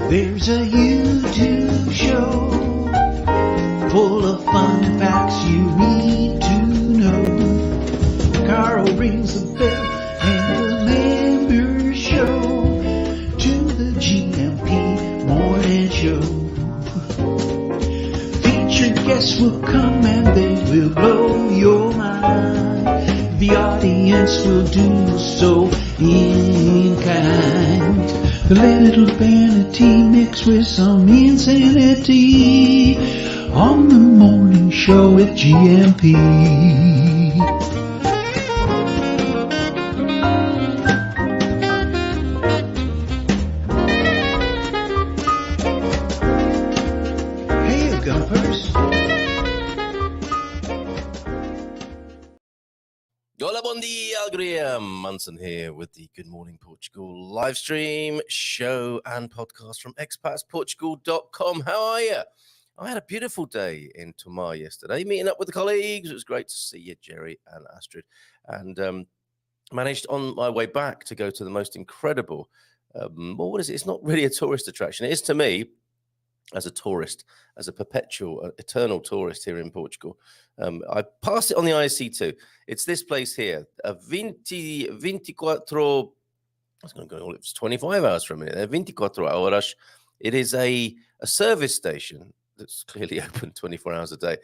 There's a YouTube show full of fun facts you need to know. Carl rings the bell and the members show to the GMP morning show. Featured guests will come and they will blow your mind. The audience will do so in kind. A little vanity mixed with some insanity on the morning show with GMP. Hey, Gumpers. Hola, bon dia, Graham Munson here with the Good Morning Portugal live stream, show and podcast from expatsportugal.com. How are you? I had a beautiful day in Tomar yesterday, meeting up with the colleagues. It was great to see you, Jerry and Astrid, and managed on my way back to go to the most incredible, well, what is it? It's not really a tourist attraction. It is to me, as a tourist, as a perpetual, eternal tourist here in Portugal. I passed it on the IC2. It's this place here, 24, I was going to go, it was 25 hours for a minute, 24 horas. It is a service station that's clearly open 24 hours a day.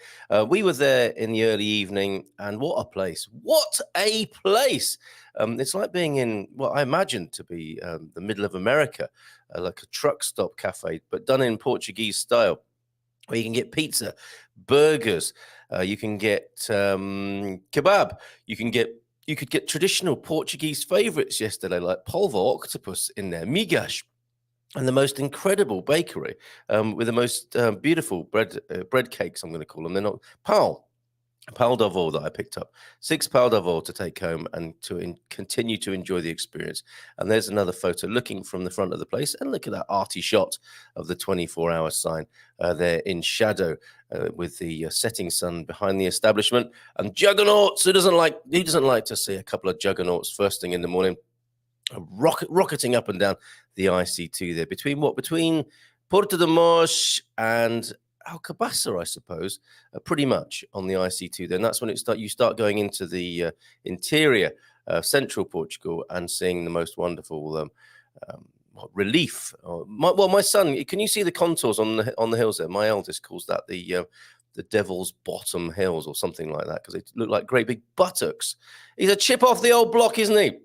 We were there in the early evening, and what a place. What a place. It's like being in what I imagine to be the middle of America, like a truck stop cafe, but done in Portuguese style, where you can get pizza, burgers, you can get kebab, you could get traditional Portuguese favorites yesterday, like polvo octopus in there, migas, and the most incredible bakery with the most beautiful bread cakes, I'm going to call them. They're not pau d'avó that I picked up. 6 pau d'avó to take home and to continue to enjoy the experience. And there's another photo looking from the front of the place. And look at that arty shot of the 24-hour sign there in shadow with the setting sun behind the establishment. And juggernauts, who doesn't like to see a couple of juggernauts first thing in the morning? Rocketing up and down the IC2 there. Between Porto de Mos and Alcobaça, I suppose, pretty much on the IC2 there. And that's when you start going into the interior, central Portugal, and seeing the most wonderful relief. My son, can you see the contours on the hills there? My eldest calls that the Devil's Bottom Hills or something like that, because they look like great big buttocks. He's a chip off the old block, isn't he?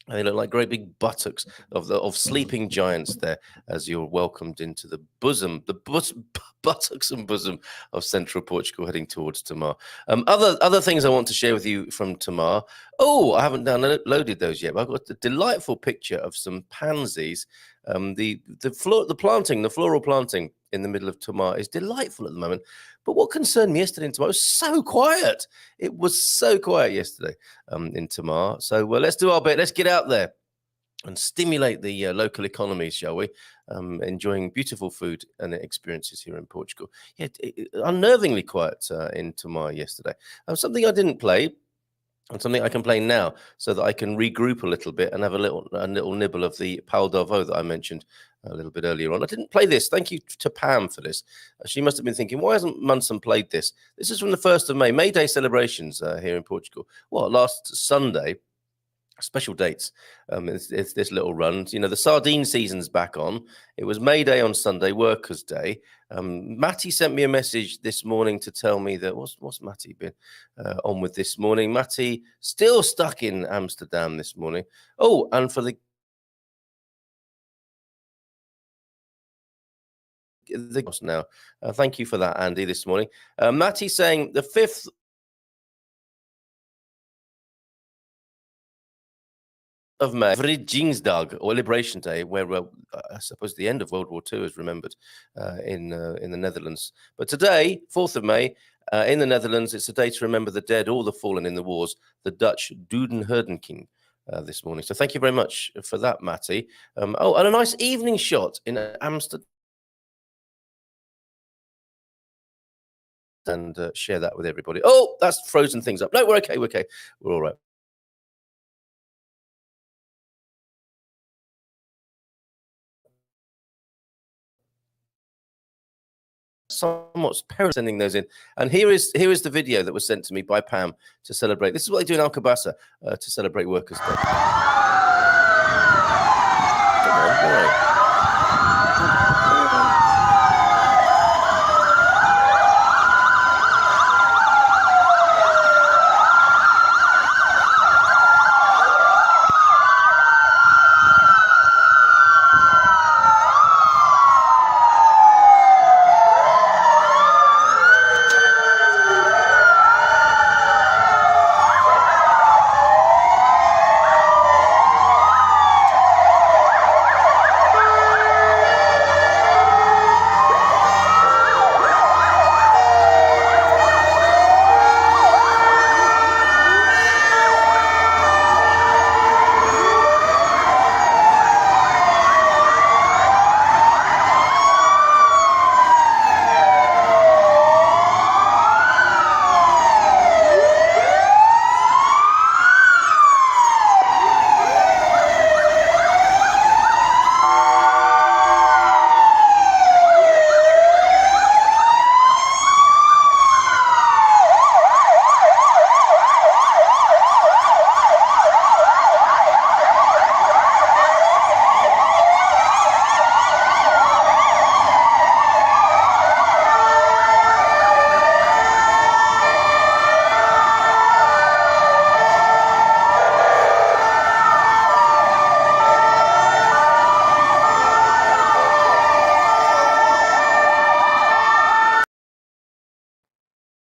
They look like great big buttocks of sleeping giants there as you're welcomed into the buttocks and bosom of central Portugal, heading towards Tomar. Other things I want to share with you from Tomar. Oh, I haven't downloaded those yet, but I've got a delightful picture of some pansies. The floral planting in the middle of Tomar is delightful at the moment. But what concerned me yesterday in Tomar was so quiet. It was so quiet yesterday in Tomar. So let's do our bit. Let's get out there and stimulate the local economies, shall we? Enjoying beautiful food and experiences here in Portugal. Yeah, unnervingly quiet in Tomar yesterday. Something I didn't play, and something I can play now, so that I can regroup a little bit and have a little nibble of the pau d'avó that I mentioned a little bit earlier on. I didn't play this. Thank you to Pam for this. She must have been thinking, why hasn't Munson played this? This is from the 1st of May, May Day celebrations here in Portugal. Well, last Sunday, special dates. It's this little run. You know, the sardine season's back on. It was May Day on Sunday, Workers' Day. Matty sent me a message this morning to tell me that what's Matty been on with this morning? Matty still stuck in Amsterdam this morning. Oh, and for the now, thank you for that, Andy, this morning. Matty saying the 5th of May, Vrijdingsdag, or Liberation Day, where I suppose the end of World War II is remembered in the Netherlands. But today, 4th of May, in the Netherlands, it's a day to remember the dead, all the fallen in the wars, the Dutch Dodenherdenking this morning. So thank you very much for that, Matty. Oh, and a nice evening shot in Amsterdam. And share that with everybody. Oh, that's frozen things up. No, we're okay. We're all right. somewhat perilous sending those in. And here is the video that was sent to me by Pam to celebrate. This is what they do in Alcobaça to celebrate Workers' Day. Come on, all right.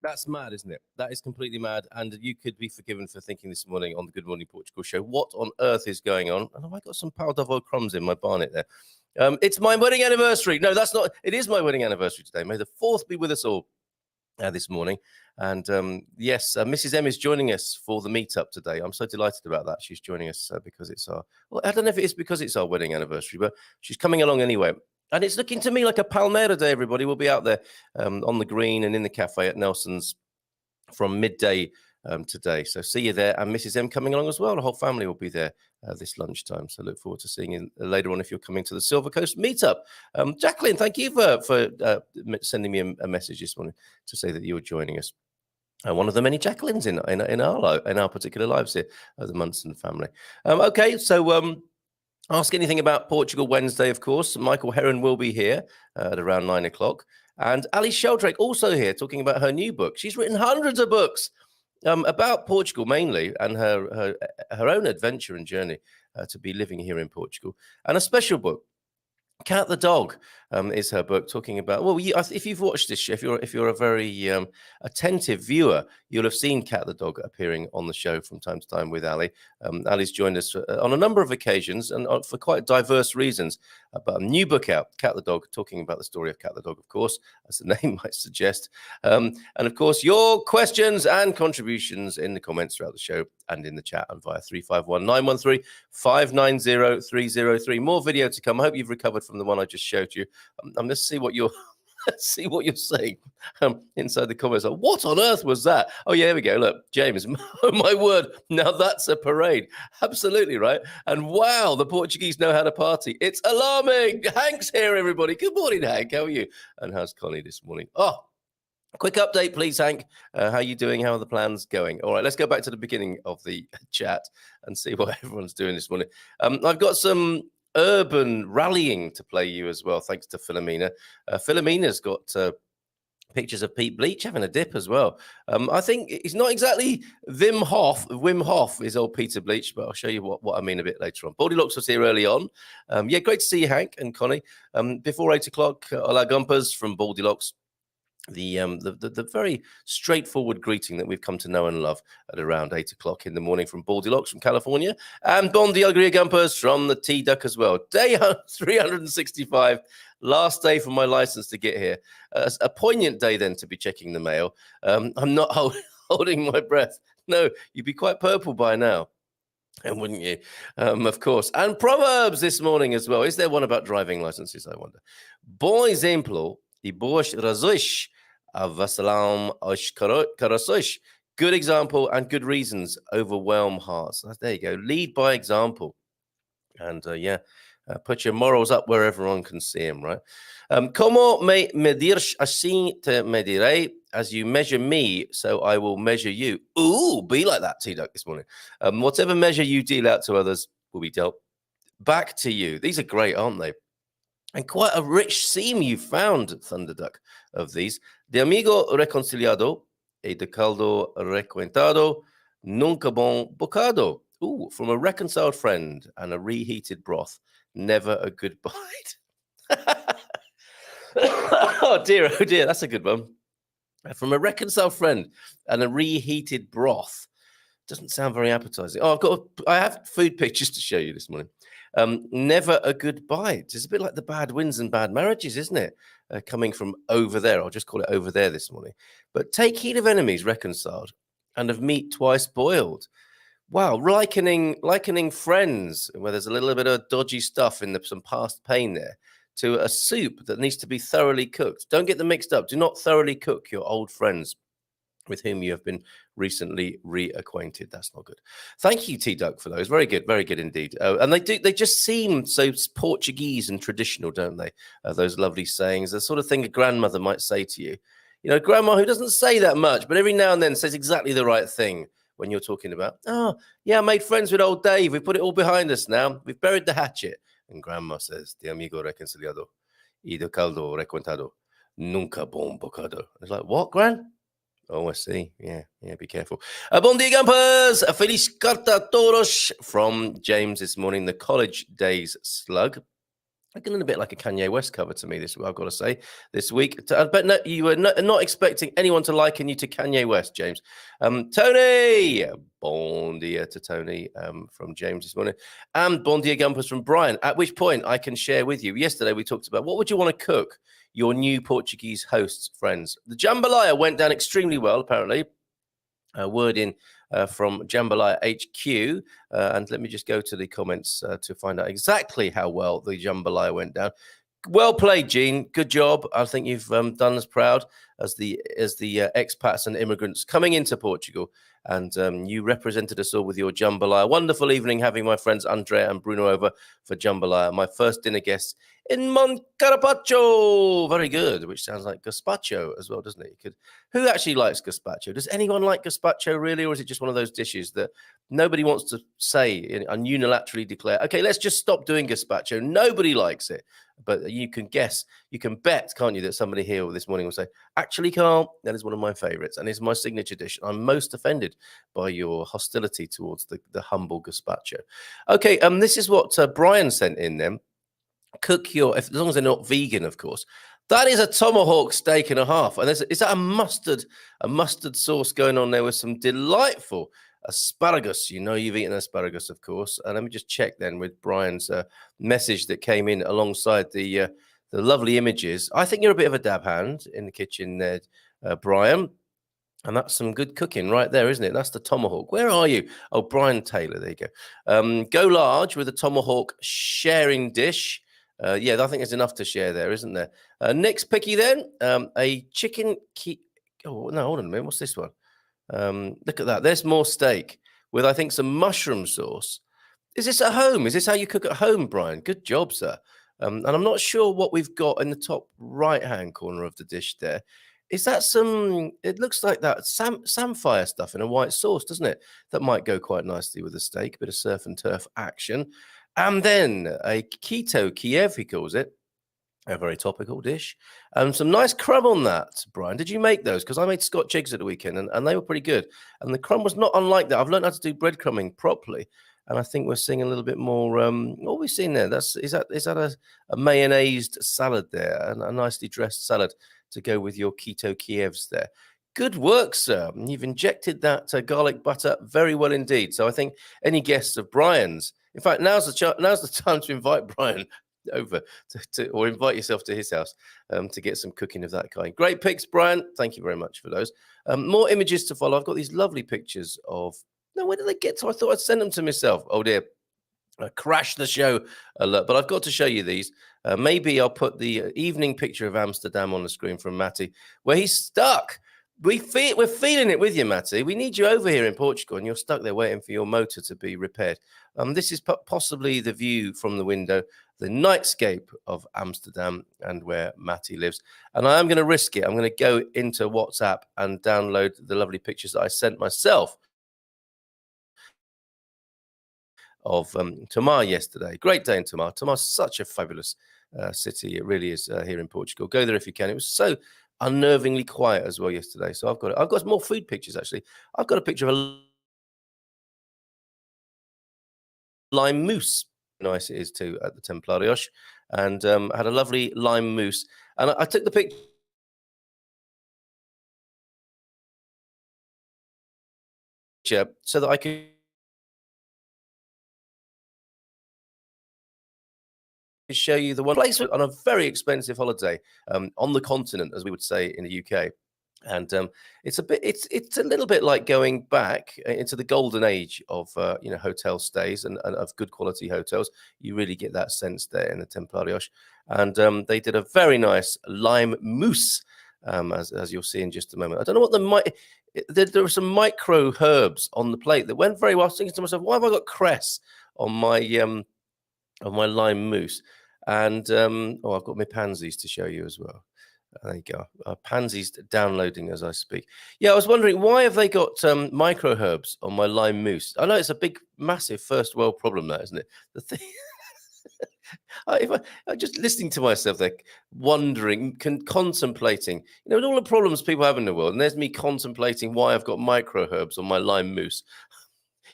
That's mad, isn't it? That is completely mad. And you could be forgiven for thinking this morning on the Good Morning Portugal show, what on earth is going on? And have I got some pau d'avo crumbs in my barnet there? It's my wedding anniversary. No, that's not. It is my wedding anniversary today. May the 4th be with us all this morning. And yes, Mrs. M is joining us for the meetup today. I'm so delighted about that. She's joining us because it's our, well, I don't know if it is because it's our wedding anniversary, but she's coming along anyway. And it's looking to me like a Palmera day, everybody. We'll be out there on the green and in the cafe at Nelson's from midday today. So see you there. And Mrs. M coming along as well. The whole family will be there this lunchtime. So look forward to seeing you later on if you're coming to the Silver Coast meetup. Jacqueline, thank you for sending me a message this morning to say that you were joining us. One of the many Jacquelines in our particular lives here, the Munson family. Okay, so ask anything about Portugal Wednesday, of course. Michael Heron will be here at around 9 o'clock. And Alyson Sheldrake also here talking about her new book. She's written hundreds of books about Portugal mainly and her own adventure and journey to be living here in Portugal. And a special book, Cat the Dog, is her book, talking about, well, if you've watched this show, if you're a very attentive viewer, you'll have seen Cat the Dog appearing on the show from time to time with Ali. Ali's joined us on a number of occasions and for quite diverse reasons. But a new book out, Cat the Dog, talking about the story of Cat the Dog, of course, as the name might suggest. And of course, your questions and contributions in the comments throughout the show and in the chat and via 351-913-590-303. More video to come. I hope you've recovered from the one I just showed you. Let's see what you're saying inside the comments. Like, what on earth was that? Oh, yeah, here we go. Look, James, oh, my word. Now that's a parade. Absolutely right. And wow, the Portuguese know how to party. It's alarming. Hank's here, everybody. Good morning, Hank. How are you? And how's Connie this morning? Oh, quick update, please, Hank. How are you doing? How are the plans going? All right, let's go back to the beginning of the chat and see what everyone's doing this morning. I've got some urban rallying to play you as well, thanks to Philomena. Philomena's got pictures of Pete Bleach having a dip as well. I think it's not exactly Wim Hof is old Peter Bleach, but I'll show you what I mean a bit later on. Baldylocks was here early on. Yeah, great to see you, Hank and Connie. Before 8 o'clock, Ola Gumpers from Baldylocks. The very straightforward greeting that we've come to know and love at around 8 o'clock in the morning from Baldylocks from California, and Bon Dia Alegria Gumpers from the T-Duck as well. Day 365, last day for my license to get here. A poignant day then to be checking the mail. I'm not holding my breath. No, you'd be quite purple by now. And wouldn't you? Of course. And Proverbs this morning as well. Is there one about driving licenses, I wonder? Bom exemplo e boas razões HASLAM aos corações. Good example and good reasons overwhelm hearts. There you go. Lead by example. And yeah, Put your morals up where everyone can see them, right? Como me medir así te mediré. As you measure me, so I will measure you. Ooh, be like that, T-Duck, this morning. Whatever measure you deal out to others will be dealt back to you. These are great, aren't they? And quite a rich seam you found, Thunderduck, of these. De amigo reconciliado y de caldo recuentado, nunca bon bocado. Ooh, from a reconciled friend and a reheated broth, never a good bite. Oh dear, that's a good one. From a reconciled friend and a reheated broth. Doesn't sound very appetizing. Oh, I have food pictures to show you this morning. Never a good bite. It's a bit like the bad winds and bad marriages, isn't it? Coming from over there. I'll just call it over there this morning. But take heed of enemies reconciled and of meat twice boiled. Wow, likening friends where there's a little bit of dodgy stuff in some past pain there to a soup that needs to be thoroughly cooked. Don't get them mixed up. Do not thoroughly cook your old friends with whom you have been recently reacquainted. That's not good. Thank you, T-Duck, for those. Very good indeed. And they just seem so Portuguese and traditional, don't they? Those lovely sayings, the sort of thing a grandmother might say to you. You know, grandma who doesn't say that much, but every now and then says exactly the right thing when you're talking about, oh, yeah, I made friends with old Dave. We put it all behind us now. We've buried the hatchet. And grandma says, de amigo reconciliado y de caldo recuentado, nunca bon bocado. It's like, what, Gran? Oh, I see. Yeah, be careful. Bon dia, Gumpers. Feliz carta a todos from James this morning, the college days slug. Looking a bit like a Kanye West cover to me, this I've got to say, this week. But no, you were not expecting anyone to liken you to Kanye West, James. Tony, bon dia to Tony from James this morning. And bon dia, Gumpers from Brian, at which point I can share with you. Yesterday we talked about what would you want to cook your new Portuguese hosts, friends. The jambalaya went down extremely well, apparently. Word in from Jambalaya HQ. And let me just go to the comments to find out exactly how well the Jambalaya went down. Well played, Gene. Good job. I think you've done us proud as the expats and immigrants coming into Portugal. And you represented us all with your jambalaya. Wonderful evening having my friends Andrea and Bruno over for jambalaya. My first dinner guests in Moncarapaccio. Very good, which sounds like gazpacho as well, doesn't it? Who actually likes gazpacho? Does anyone like gazpacho really, or is it just one of those dishes that nobody wants to say and unilaterally declare, okay, let's just stop doing gazpacho. Nobody likes it. But you can guess, you can bet, can't you, that somebody here this morning will say, actually, Carl, that is one of my favorites and it's my signature dish. I'm most offended by your hostility towards the humble gazpacho. Okay, this is what Brian sent in then. Cook your, as long as they're not vegan, of course. That is a tomahawk steak and a half. And is that a mustard sauce going on there with some delightful asparagus? You know you've eaten asparagus, of course. And let me just check then with Brian's message that came in alongside the lovely images. I think you're a bit of a dab hand in the kitchen there, Brian. And that's some good cooking right there, isn't it? That's the tomahawk. Where are you? Oh, Brian Taylor. There you go. Go large with a tomahawk sharing dish. Yeah, I think there's enough to share there, isn't there? Next picky then, a chicken. Oh, no, hold on a minute. What's this one? Look at that. There's more steak with, I think, some mushroom sauce. Is this at home? Is this how you cook at home, Brian? Good job, sir. And I'm not sure what we've got in the top right-hand corner of the dish there. Is that it looks like that samphire stuff in a white sauce, doesn't it? That might go quite nicely with the steak, a bit of surf and turf action. And then a keto Kiev, he calls it. A very topical dish. Some nice crumb on that, Brian. Did you make those? Because I made Scotch eggs at the weekend and they were pretty good. And the crumb was not unlike that. I've learned how to do breadcrumbing properly. And I think we're seeing a little bit more. What are we seeing there? Is that a mayonnaised salad there? And a nicely dressed salad to go with your keto Kievs there. Good work, sir. You've injected that garlic butter very well indeed. So I think any guests of Brian's, in fact, now's the time to invite Brian over or invite yourself to his house to get some cooking of that kind. Great pics, Brian. Thank you very much for those. More images to follow. I've got these lovely pictures of. Now, where did they get to? I thought I'd send them to myself. Oh dear. Crash the show alert, but I've got to show you these. Maybe I'll put the evening picture of Amsterdam on the screen from Matty, where he's stuck. We're feeling it with you, Matty. We need you over here in Portugal, and you're stuck there waiting for your motor to be repaired. This is possibly the view from the window the nightscape of Amsterdam and where Matty lives. And I am going to risk it. I'm going to go into WhatsApp and download the lovely pictures that I sent myself of Tomar yesterday. Great day in Tomar. Tomar's such a fabulous city. It really is here in Portugal. Go there if you can. It was so unnervingly quiet as well yesterday. So I've got more food pictures actually. I've got a picture of a lime mousse. Nice it is too at the Templarios, and had a lovely lime mousse. And I took the picture so that I could show you the one place on a very expensive holiday on the continent, as we would say in the UK. And it's a little bit like going back into the golden age of hotel stays and of good quality hotels. You really get that sense there in the Templarios. And they did a very nice lime mousse, as you'll see in just a moment. I don't know what there were some micro herbs on the plate that went very well. I was thinking to myself, why have I got cress on my lime mousse? And I've got my pansies to show you as well. There you go. Pansies downloading as I speak. Yeah, I was wondering, why have they got micro herbs on my lime mousse? I know it's a big, massive first world problem, that, isn't it? The thing. I'm just listening to myself there, wondering, contemplating, all the problems people have in the world, and there's me contemplating why I've got micro herbs on my lime mousse.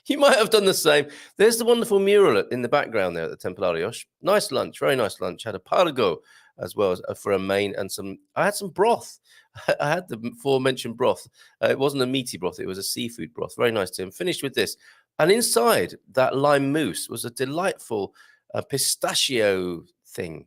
You might have done the same. There's the wonderful mural in the background there at the Templarios. Nice lunch, very nice lunch. Had a pargo as well as for a main, and I had some broth. I had the aforementioned broth. It wasn't a meaty broth, it was a seafood broth. Very nice, Tim. Finished with this. And inside that lime mousse was a delightful pistachio thing.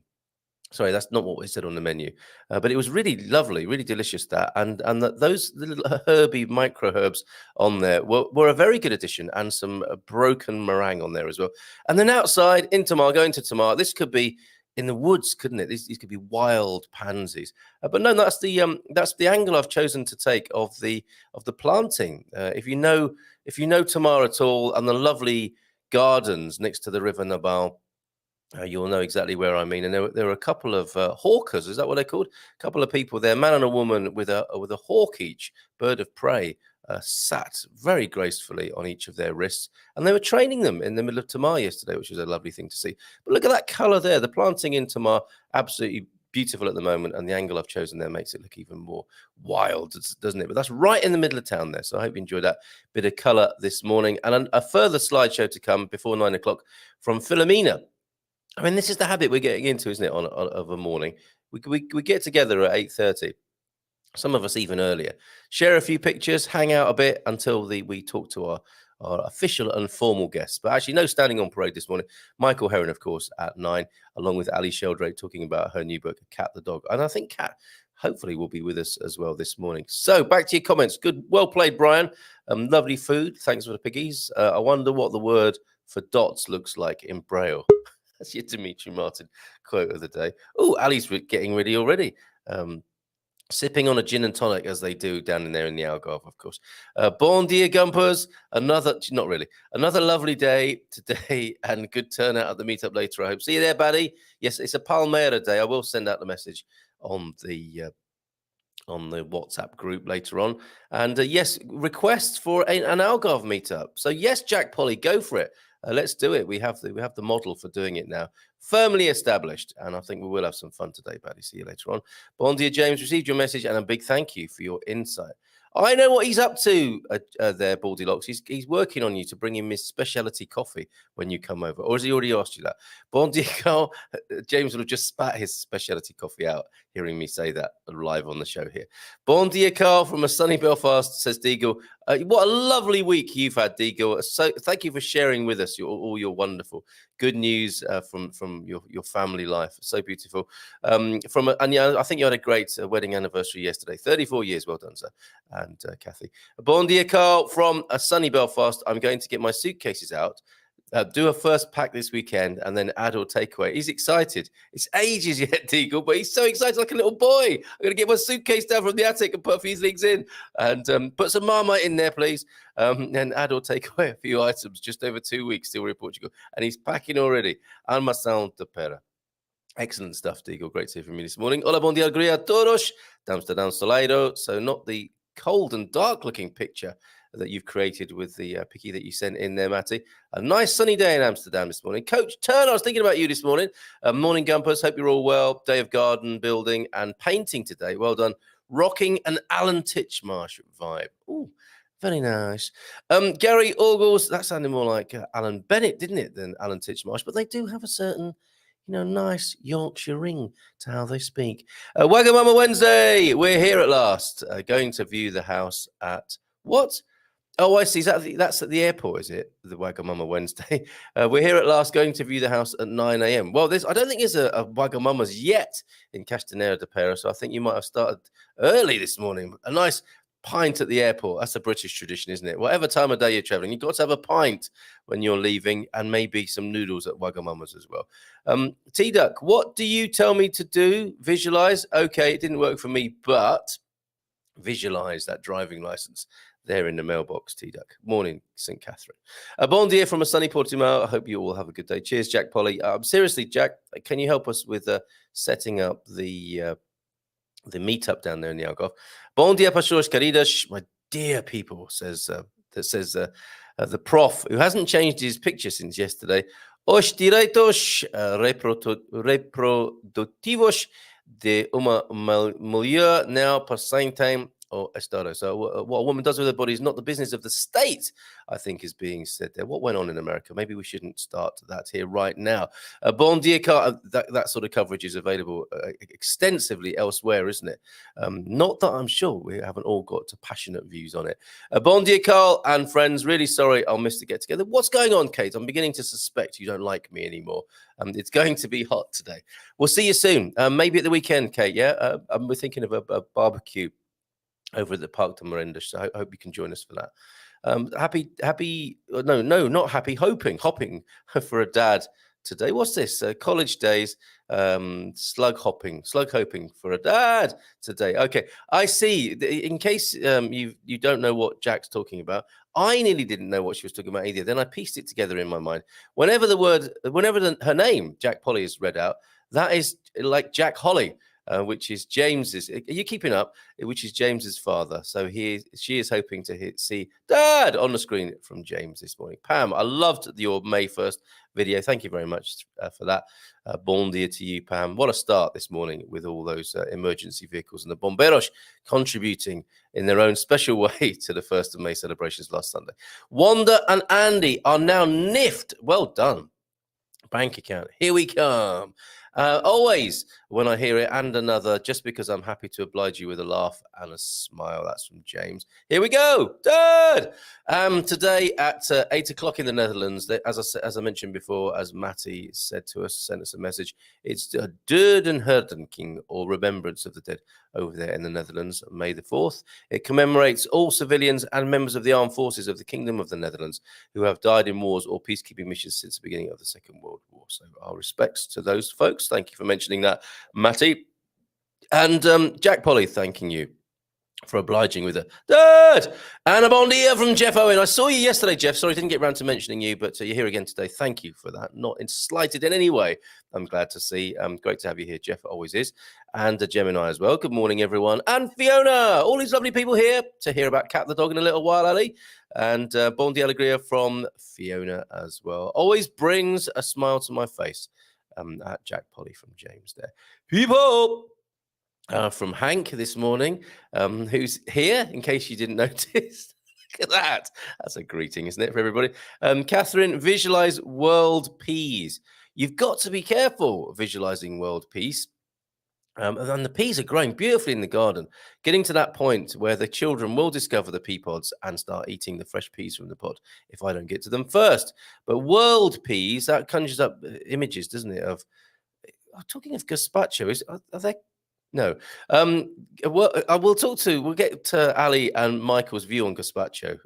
Sorry, that's not what we said on the menu, but it was really lovely, really delicious. And those little herby micro herbs on there were a very good addition, and some broken meringue on there as well. And then outside in Tomar, going to Tomar, this could be in the woods, couldn't it? These could be wild pansies. But no, that's the angle I've chosen to take of the planting. If you know Tomar at all, and the lovely gardens next to the River Nabal, you'll know exactly where I mean. And there were a couple of hawkers, is that what they're called? A couple of people there, a man and a woman with a hawk each, bird of prey, sat very gracefully on each of their wrists. And they were training them in the middle of Tomar yesterday, which was a lovely thing to see. But look at that colour there. The planting in Tomar, absolutely beautiful at the moment. And the angle I've chosen there makes it look even more wild, doesn't it? But that's right in the middle of town there. So I hope you enjoyed that bit of colour this morning. And a further slideshow to come before 9 o'clock from Philomena. I mean, this is the habit we're getting into, isn't it, of a morning? We get together at 8:30, some of us even earlier, share a few pictures, hang out a bit until we talk to our official and formal guests. But actually, no standing on parade this morning. Michael Heron, of course, at 9, along with Alyson Sheldrake, talking about her new book, Cat the Dog. And I think Cat hopefully will be with us as well this morning. So back to your comments. Good, well played, Brian. Lovely food. Thanks for the piggies. I wonder what the word for dots looks like in Braille. That's your Dimitri Martin quote of the day. Oh, Ali's getting ready already. Sipping on a gin and tonic, as they do down in there in the Algarve, of course. Bon dia, Gumpers. Not really. Another lovely day today, and good turnout at the meetup later, I hope. See you there, buddy. Yes, it's a Palmera day. I will send out the message on the WhatsApp group later on. And yes, requests for an Algarve meetup. So yes, Jack Polly, go for it. Let's do it. We have the model for doing it now, firmly established, and I think we will have some fun today, buddy. See you later on. Bon dia, James. Received your message, and a big thank you for your insight. I know what he's up to there, Baldylocks. He's working on you to bring him his specialty coffee when you come over. Or has he already asked you that? Bon dia, Carl. James will have just spat his specialty coffee out, hearing me say that live on the show here. Bon dia, Carl, from a sunny Belfast, says Deagle. What a lovely week you've had, Deagle. So thank you for sharing with us all your wonderful good news from your family life. So beautiful. I think you had a great wedding anniversary yesterday. 34 years. Well done, sir. And Kathy. Bon dia, Carl, from a sunny Belfast. I'm going to get my suitcases out Do a first pack this weekend and then add or takeaway. He's excited. It's ages yet, Deagle, but he's so excited like a little boy. I'm going to get my suitcase down from the attic and put these things in and put some Marmite in there, please. And add or take away a few items. Just over 2 weeks till we're in Portugal. And he's packing already. Almação de pera. Excellent stuff, Deagle. Great to hear from you this morning. Hola, bom dia, alegria a todos. Amsterdam Soleiro. So not the cold and dark looking picture that you've created with the picky that you sent in there, Matty. A nice sunny day in Amsterdam this morning. Coach Turner, I was thinking about you this morning. Morning, Gumpers. Hope you're all well. Day of garden building and painting today. Well done. Rocking an Alan Titchmarsh vibe. Ooh, very nice. Gary Orgles, that sounded more like Alan Bennett, didn't it, than Alan Titchmarsh? But they do have a certain, nice Yorkshire ring to how they speak. Wagamama Wednesday, we're here at last. Going to view the house at what? Oh, I see. That's at the airport, is it? The Wagamama Wednesday. We're here at last, going to view the house at 9 a.m. Well, I don't think there's a Wagamama's yet in Castanera de Pera, so I think you might have started early this morning. A nice pint at the airport. That's a British tradition, isn't it? Whatever time of day you're traveling, you've got to have a pint when you're leaving and maybe some noodles at Wagamama's as well. T-Duck, what do you tell me to do? Visualize. Okay, it didn't work for me, but visualize that driving license there in the mailbox, T-Duck. Morning, St. Catherine. Bon dia from a sunny Portimao. I hope you all have a good day. Cheers, Jack Polly. Seriously, Jack, can you help us with setting up the meetup down there in the Algarve? Bon dia, pastores queridas. My dear people, says the prof, who hasn't changed his picture since yesterday. Os direitos reprodutivos de uma mulher now per time or Estado. So what a woman does with her body is not the business of the state, I think is being said there. What went on in America? Maybe we shouldn't start that here right now. Bon dia, that sort of coverage is available extensively elsewhere, isn't it? Not that I'm sure we haven't all got passionate views on it. Bon dia, Carl and friends. Really sorry I'll miss the get together. What's going on, Kate? I'm beginning to suspect you don't like me anymore. It's going to be hot today. We'll see you soon. Maybe at the weekend, Kate. Yeah, we're thinking of a barbecue over at the Parc de Merenda, so I hope you can join us for that. Hopping for a dad today. What's this? College days, slug hoping for a dad today. Okay, I see. In case you don't know what Jack's talking about, I nearly didn't know what she was talking about either. Then I pieced it together in my mind. Whenever her name, Jack Polly, is read out, that is like Jack Holly. Which is James's. Are you keeping up? Which is James's father. So she is hoping to see Dad on the screen from James this morning. Pam, I loved your May 1st video. Thank you very much for that. Bon dia to you, Pam. What a start this morning with all those emergency vehicles and the bomberos contributing in their own special way to the 1st of May celebrations last Sunday. Wanda and Andy are now NIFT. Well done. Bank account. Here we come. Always when I hear it, and another, just because I'm happy to oblige you with a laugh and a smile. That's from James. Here we go, Dad. Today at 8 o'clock in the Netherlands, as I mentioned before, as Matty sent us a message, it's a Döden Herdenking, or Remembrance of the Dead, over there in the Netherlands, May the 4th. It commemorates all civilians and members of the armed forces of the Kingdom of the Netherlands who have died in wars or peacekeeping missions since the beginning of the Second World War. So our respects to those folks. Thank you for mentioning that, Matty. And Jack Polly, thanking you for obliging with a Dad. And a bon dia from Jeff Owen. I saw you yesterday, Jeff. Sorry, I didn't get around to mentioning you, but you're here again today. Thank you for that. Not slighted in any way. I'm glad to see. Great to have you here, Jeff. It always is. And Gemini as well. Good morning, everyone. And Fiona. All these lovely people here to hear about Cat the dog in a little while, Ali. And bon dia alegria from Fiona as well. Always brings a smile to my face. At Jack Polly from James there. People! From Hank this morning, who's here, in case you didn't notice. Look at that. That's a greeting, isn't it, for everybody? Catherine, visualize world peace. You've got to be careful visualizing world peace. And the peas are growing beautifully in the garden, getting to that point where the children will discover the pea pods and start eating the fresh peas from the pod if I don't get to them first. But world peas, that conjures up images, doesn't it, of... talking of gazpacho, are there... No. We'll get to Ali and Michael's view on gazpacho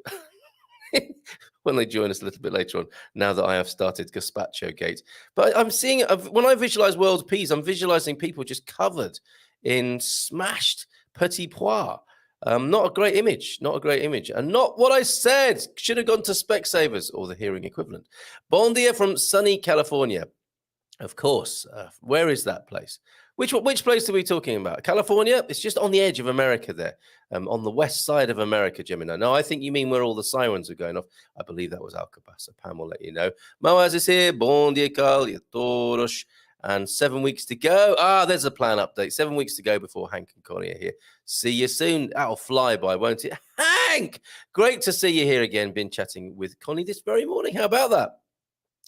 when they join us a little bit later on, now that I have started Gazpacho Gate. But I'm seeing, when I visualize world peas, I'm visualizing people just covered in smashed petit pois. Not a great image, and not what I said. Should have gone to Specsavers or the hearing equivalent. Bon dia from sunny California. Of course. Where is that place? Which place are we talking about? California? It's just on the edge of America there, on the west side of America, Gemini. No, I think you mean where all the sirens are going off. I believe that was Alcabasa. Pam will let you know. Moaz is here. Bon dia, Carl. Todos. And 7 weeks to go. There's a plan update. 7 weeks to go before Hank and Connie are here. See you soon. That'll fly by, won't it? Hank! Great to see you here again. Been chatting with Connie this very morning. How about that?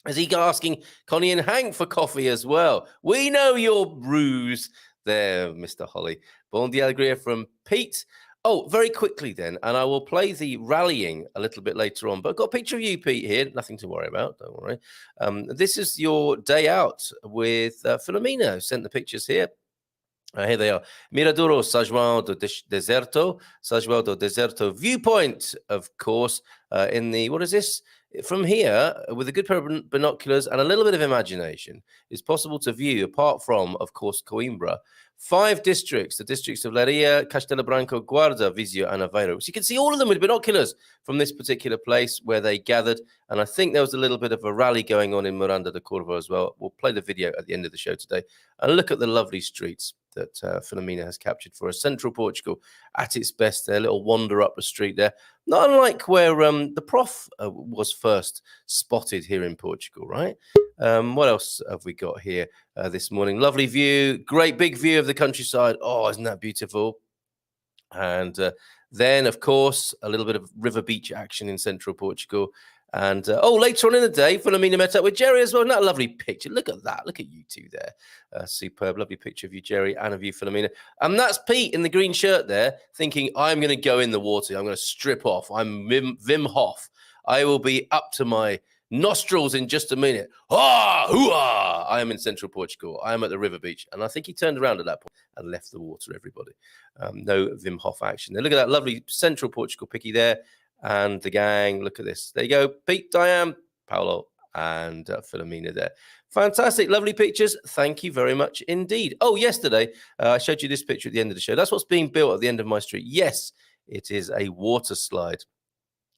Is he asking Connie and Hank for coffee as well? We know your ruse there, Mr. Holly. Bon dia alegria from Pete. Oh, very quickly then, and I will play the rallying a little bit later on. But I've got a picture of you, Pete, here. Nothing to worry about, don't worry. This is your day out with Filomena. Sent the pictures here. Here they are. Miradoro, São João do Deserto. São João do Deserto viewpoint, of course, in the, what is this? From here, with a good pair of binoculars and a little bit of imagination, it's possible to view, apart from, of course, Coimbra, 5 districts, the districts of Leiria, Castelo Branco, Guarda, Viseu, and Aveiro. So you can see all of them with binoculars from this particular place where they gathered. And I think there was a little bit of a rally going on in Miranda de Corvo as well. We'll play the video at the end of the show today and look at the lovely streets that Filomena has captured for us. Central Portugal at its best there, a little wander up the street there. Not unlike where the prof was first spotted here in Portugal, right? What else have we got here this morning? Lovely view, great big view of the countryside. Oh, isn't that beautiful? And then, of course, a little bit of river beach action in central Portugal. And later on in the day, Filomena met up with Jerry as well. Isn't that a lovely picture? Look at that. Look at you two there. Superb. Lovely picture of you, Jerry, and of you, Filomena. And that's Pete in the green shirt there, thinking, I'm going to go in the water. I'm going to strip off. I'm Wim Hof. I will be up to my nostrils in just a minute. Hoo-ah! I am in central Portugal. I am at the river beach. And I think he turned around at that point and left the water, everybody. No Wim Hof action there. Look at that lovely central Portugal picky there. And the gang, look at this. There you go. Pete, Diane, Paolo, and Filomena there. Fantastic. Lovely pictures. Thank you very much indeed. Oh, yesterday, I showed you this picture at the end of the show. That's what's being built at the end of my street. Yes, it is a water slide.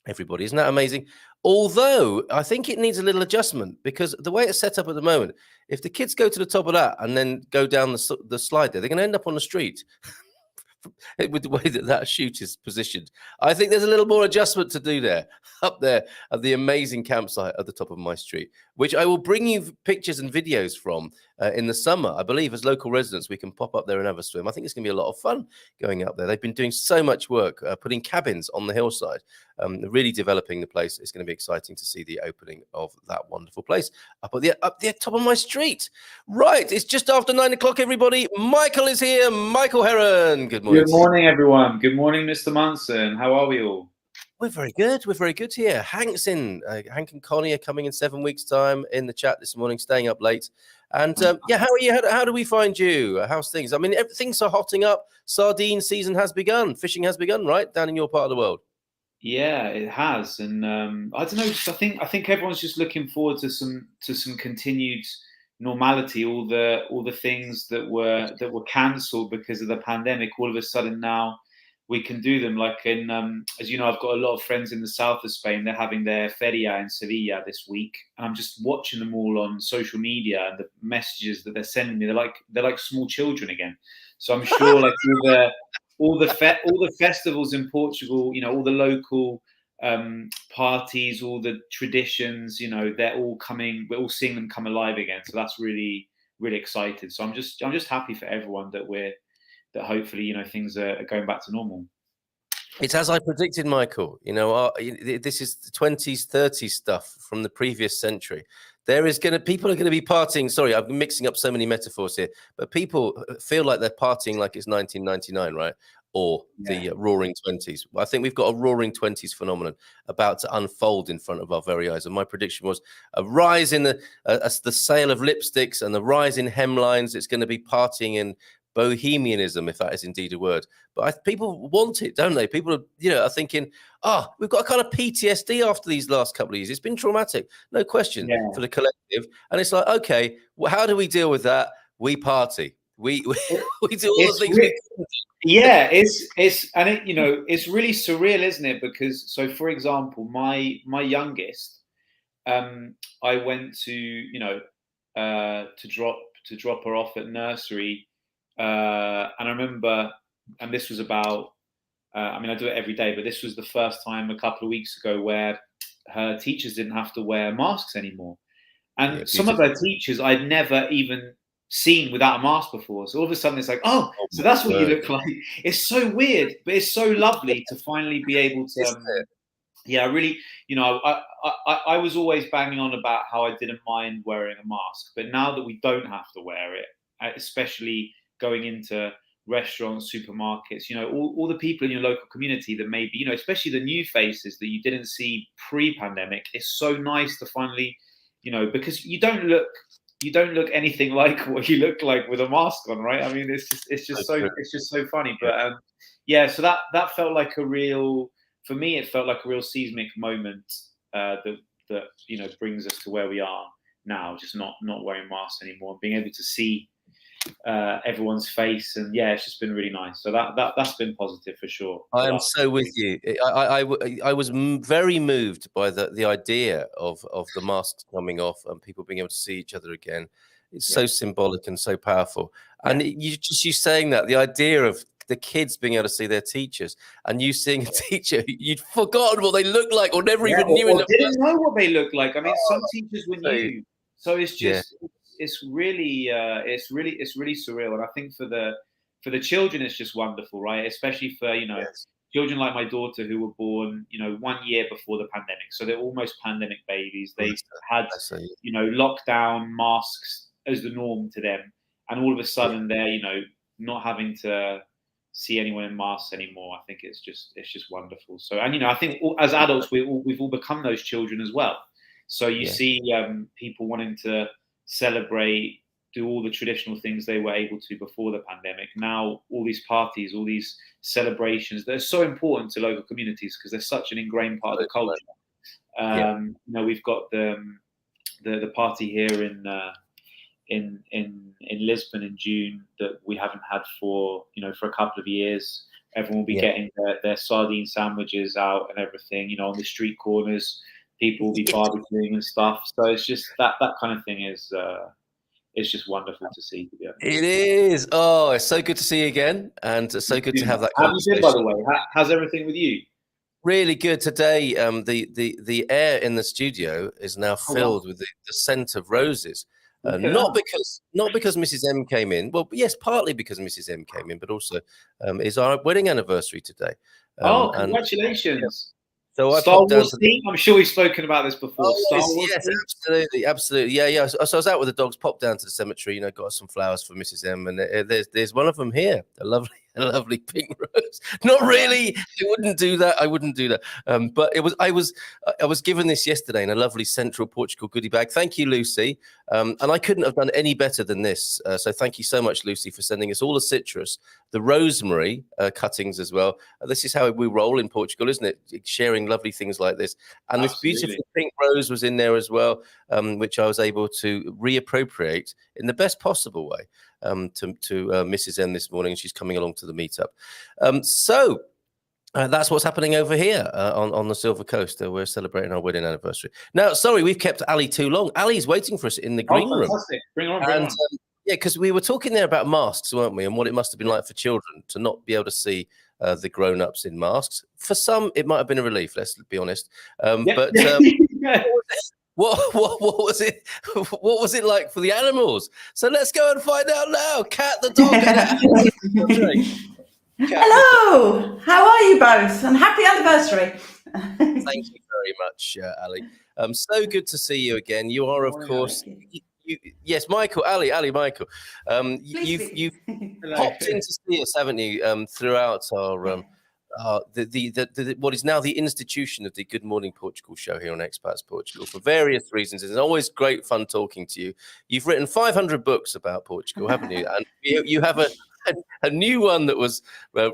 Everybody, isn't that amazing? Although I think it needs a little adjustment because the way it's set up at the moment, if the kids go to the top of that and then go down the slide there, they're going to end up on the street. With the way that chute is positioned, I think there's a little more adjustment to do there, up there at the amazing campsite at the top of my street, which I will bring you pictures and videos from in the summer. I believe as local residents, we can pop up there and have a swim. I think it's going to be a lot of fun going up there. They've been doing so much work, putting cabins on the hillside, really developing the place. It's going to be exciting to see the opening of that wonderful place up the top of my street. Right, it's just after 9 o'clock, everybody. Michael is here. Michael Heron. Good morning. Good morning, everyone. Good morning, Mr. Munson. How are we all? We're very good. We're very good here. Hank's in. Hank and Connie are coming in 7 weeks' time in the chat this morning, staying up late. And yeah, how are you? How do we find you? How's things? I mean, everything's hotting up. Sardine season has begun. Fishing has begun, right? Down in your part of the world. Yeah, it has. And I don't know. I think everyone's just looking forward to some continued normality. All the things that were cancelled because of the pandemic, all of a sudden now we can do them. Like in, as you know, I've got a lot of friends in the south of Spain. They're having their feria in Sevilla this week, and I'm just watching them all on social media and the messages that they're sending me. They're like small children again. So I'm sure like all the festivals in Portugal, you know, all the local parties, all the traditions, you know, they're all coming. We're all seeing them come alive again. So that's really, really excited. So I'm just happy for everyone that hopefully, you know, things are going back to normal. It's as I predicted, Michael. You know, this is the 20s, 30s stuff from the previous century. People are going to be partying. Sorry, I'm mixing up so many metaphors here, but people feel like they're partying like it's 1999, right? Or the roaring 20s. I think we've got a roaring 20s phenomenon about to unfold in front of our very eyes. And my prediction was a rise in the sale of lipsticks and the rise in hemlines. It's going to be partying in bohemianism, if that is indeed a word. But people want it, don't they? People are, are thinking, we've got a kind of PTSD after these last couple of years. It's been traumatic, no question, for the collective. And it's like, okay, well, how do we deal with that? We party. We do all the things. Yeah, it's really surreal, isn't it? Because, so for example, my youngest, I went to to drop her off at nursery, and I remember, and this was about, I mean, I do it every day, but this was the first time a couple of weeks ago where her teachers didn't have to wear masks anymore, and some of her teachers I'd never even seen without a mask before. So all of a sudden it's like, oh, so that's what you look like. It's so weird, but it's so lovely to finally be able to. Yeah, really, I was always banging on about how I didn't mind wearing a mask, but now that we don't have to wear it, especially going into restaurants, supermarkets, all the people in your local community that maybe, especially the new faces that you didn't see pre-pandemic, it's so nice to finally, because you don't look anything like what you look like with a mask on, right? I mean, it's just so funny. But so that felt like for me, it felt like a real seismic moment that brings us to where we are now, just not wearing masks anymore, being able to see everyone's face, and it's just been really nice. So that's been positive for sure. I am so with you. I was very moved by the idea of the masks coming off and people being able to see each other again. It's so symbolic and so powerful. And you saying that, the idea of the kids being able to see their teachers, and you seeing a teacher you'd forgotten what they looked like or never even knew. Or didn't know what they looked like. I mean, some teachers were new, so it's just it's really surreal. And I think for the children, it's just wonderful, right? Especially for children like my daughter who were born 1 year before the pandemic, so they're almost pandemic babies. They had lockdown, masks as the norm to them, and all of a sudden they're not having to see anyone in masks anymore. I think it's just wonderful. So, and I think as adults we've all become those children as well. So you see people wanting to celebrate, do all the traditional things they were able to before the pandemic. Now all these parties, all these celebrations, they're so important to local communities because they're such an ingrained part of the culture. We've got the party here in Lisbon in June that we haven't had for a couple of years. Everyone will be getting their sardine sandwiches out and everything, on the street corners. People will be barbecuing and stuff. So it's just that kind of thing is it's just wonderful to see, to be honest. It is. Oh, it's so good to see you again, and it's so good to have that conversation. How have you been, by the way? How's everything with you? Really good today. The air in the studio is now filled with the scent of roses. Not because Mrs. M came in. Well, yes, partly because Mrs. M came in, but also is our wedding anniversary today. Congratulations! So I Star popped down Wars theme. I'm sure we've spoken about this before. Star Wars yes, absolutely. Yeah. So I was out with the dogs, popped down to the cemetery, got some flowers for Mrs. M, and there's one of them here, a lovely pink rose. Not really. I wouldn't do that. But I was given this yesterday in a lovely Central Portugal goodie bag. Thank you, Lucy. And I couldn't have done any better than this. So thank you so much, Lucy, for sending us all the citrus, the rosemary cuttings as well. This is how we roll in Portugal, isn't it? Sharing lovely things like this. And this beautiful pink rose was in there as well, which I was able to reappropriate in the best possible way to Mrs. M this morning. She's coming along to the meetup. So that's what's happening over here on the Silver Coast. We're celebrating our wedding anniversary. Now, sorry, we've kept Ali too long. Ali's waiting for us in the green room. Bring her on. Because we were talking there about masks, weren't we? And what it must have been like for children to not be able to see the grown-ups in masks. For some, it might have been a relief, let's be honest. But what was it? What was it like for the animals? So let's go and find out now. Cat the dog. Hello, how are you both? And happy anniversary. Thank you very much, Ali. So good to see you again. You are, of course. Yes, Michael, Ali, Michael. You've popped in to see us, haven't you? Throughout our what is now the institution of the Good Morning Portugal show here on Expats Portugal for various reasons. It's always great fun talking to you. You've written 500 books about Portugal, haven't you? And you have a new one that was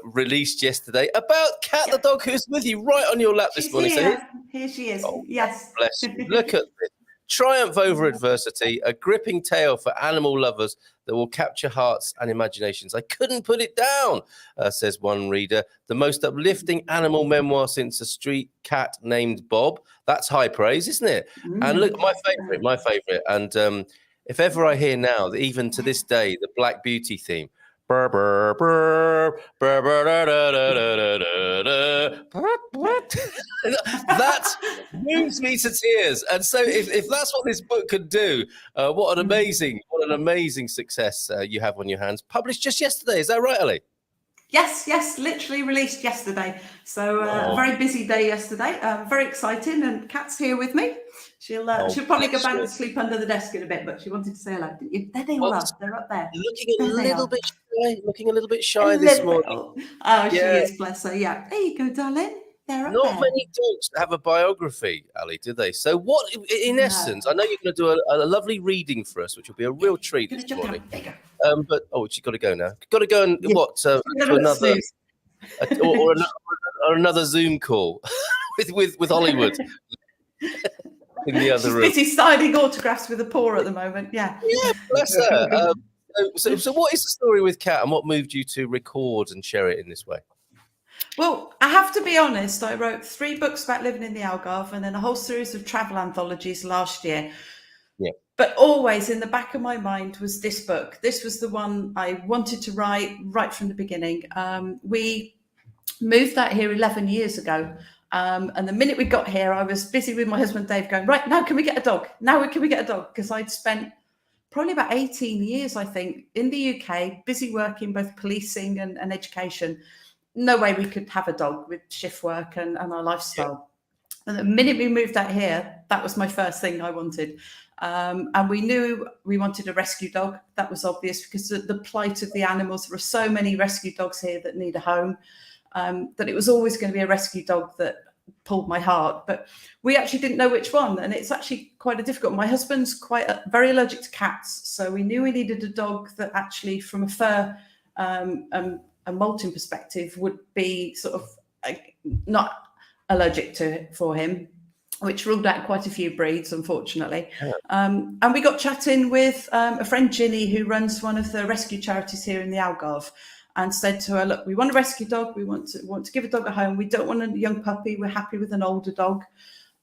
released yesterday about Kat the dog who's with you right on your lap this morning. Here. Here she is. Oh, Yes. bless you. Look at this. Triumph over adversity, a gripping tale for animal lovers that will capture hearts and imaginations. I couldn't put it down, says one reader. The most uplifting animal memoir since a street cat named Bob. That's high praise, isn't it? And look, my favourite. And if ever I hear now, that even to this day, the Black Beauty theme, burr, burr, burr, burr, burr, da, da, da, da, da, da. That moves me to tears. And so if that's what this book could do, what an amazing success you have on your hands. Published just yesterday, is that right, Ali? Yes, literally released yesterday. So a very busy day yesterday. Very exciting, and Kat's here with me. She'll probably go back and sleep under the desk in a bit, but she wanted to say hello. There they all are. They're up there. Looking a little bit shy this morning. Oh, she is, bless her. Yeah, there you go, darling. They're up there. Not many dogs have a biography, Ali, do they? So what, in essence, I know you're going to do a lovely reading for us, which will be a real treat this morning. But she's got to go now. Got to go and to another or another Zoom call with Hollywood in the other room. Busy signing autographs with a paw at the moment. Yeah, bless her. So what is the story with Kat, and what moved you to record and share it in this way? Well, I have to be honest, I wrote 3 books about living in the Algarve and then a whole series of travel anthologies last year. Yeah. But always in the back of my mind was this book. This was the one I wanted to write right from the beginning. We moved out here 11 years ago. And the minute we got here, I was busy with my husband, Dave, going, right, now can we get a dog? Because I'd spent probably about 18 years, I think, in the UK, busy working both policing and education. No way we could have a dog with shift work and our lifestyle. Yeah. And the minute we moved out here, that was my first thing I wanted. And we knew we wanted a rescue dog. That was obvious because the plight of the animals. There are so many rescue dogs here that need a home, that it was always going to be a rescue dog that pulled my heart. But we actually didn't know which one. And it's actually quite a difficult. My husband's very allergic to cats. So we knew we needed a dog that actually from a fur a molting perspective would be sort of not allergic to it for him, which ruled out quite a few breeds, unfortunately. Yeah. And we got chatting with a friend, Ginny, who runs one of the rescue charities here in the Algarve, and said to her, look, we want a rescue dog. We want to give a dog a home. We don't want a young puppy. We're happy with an older dog.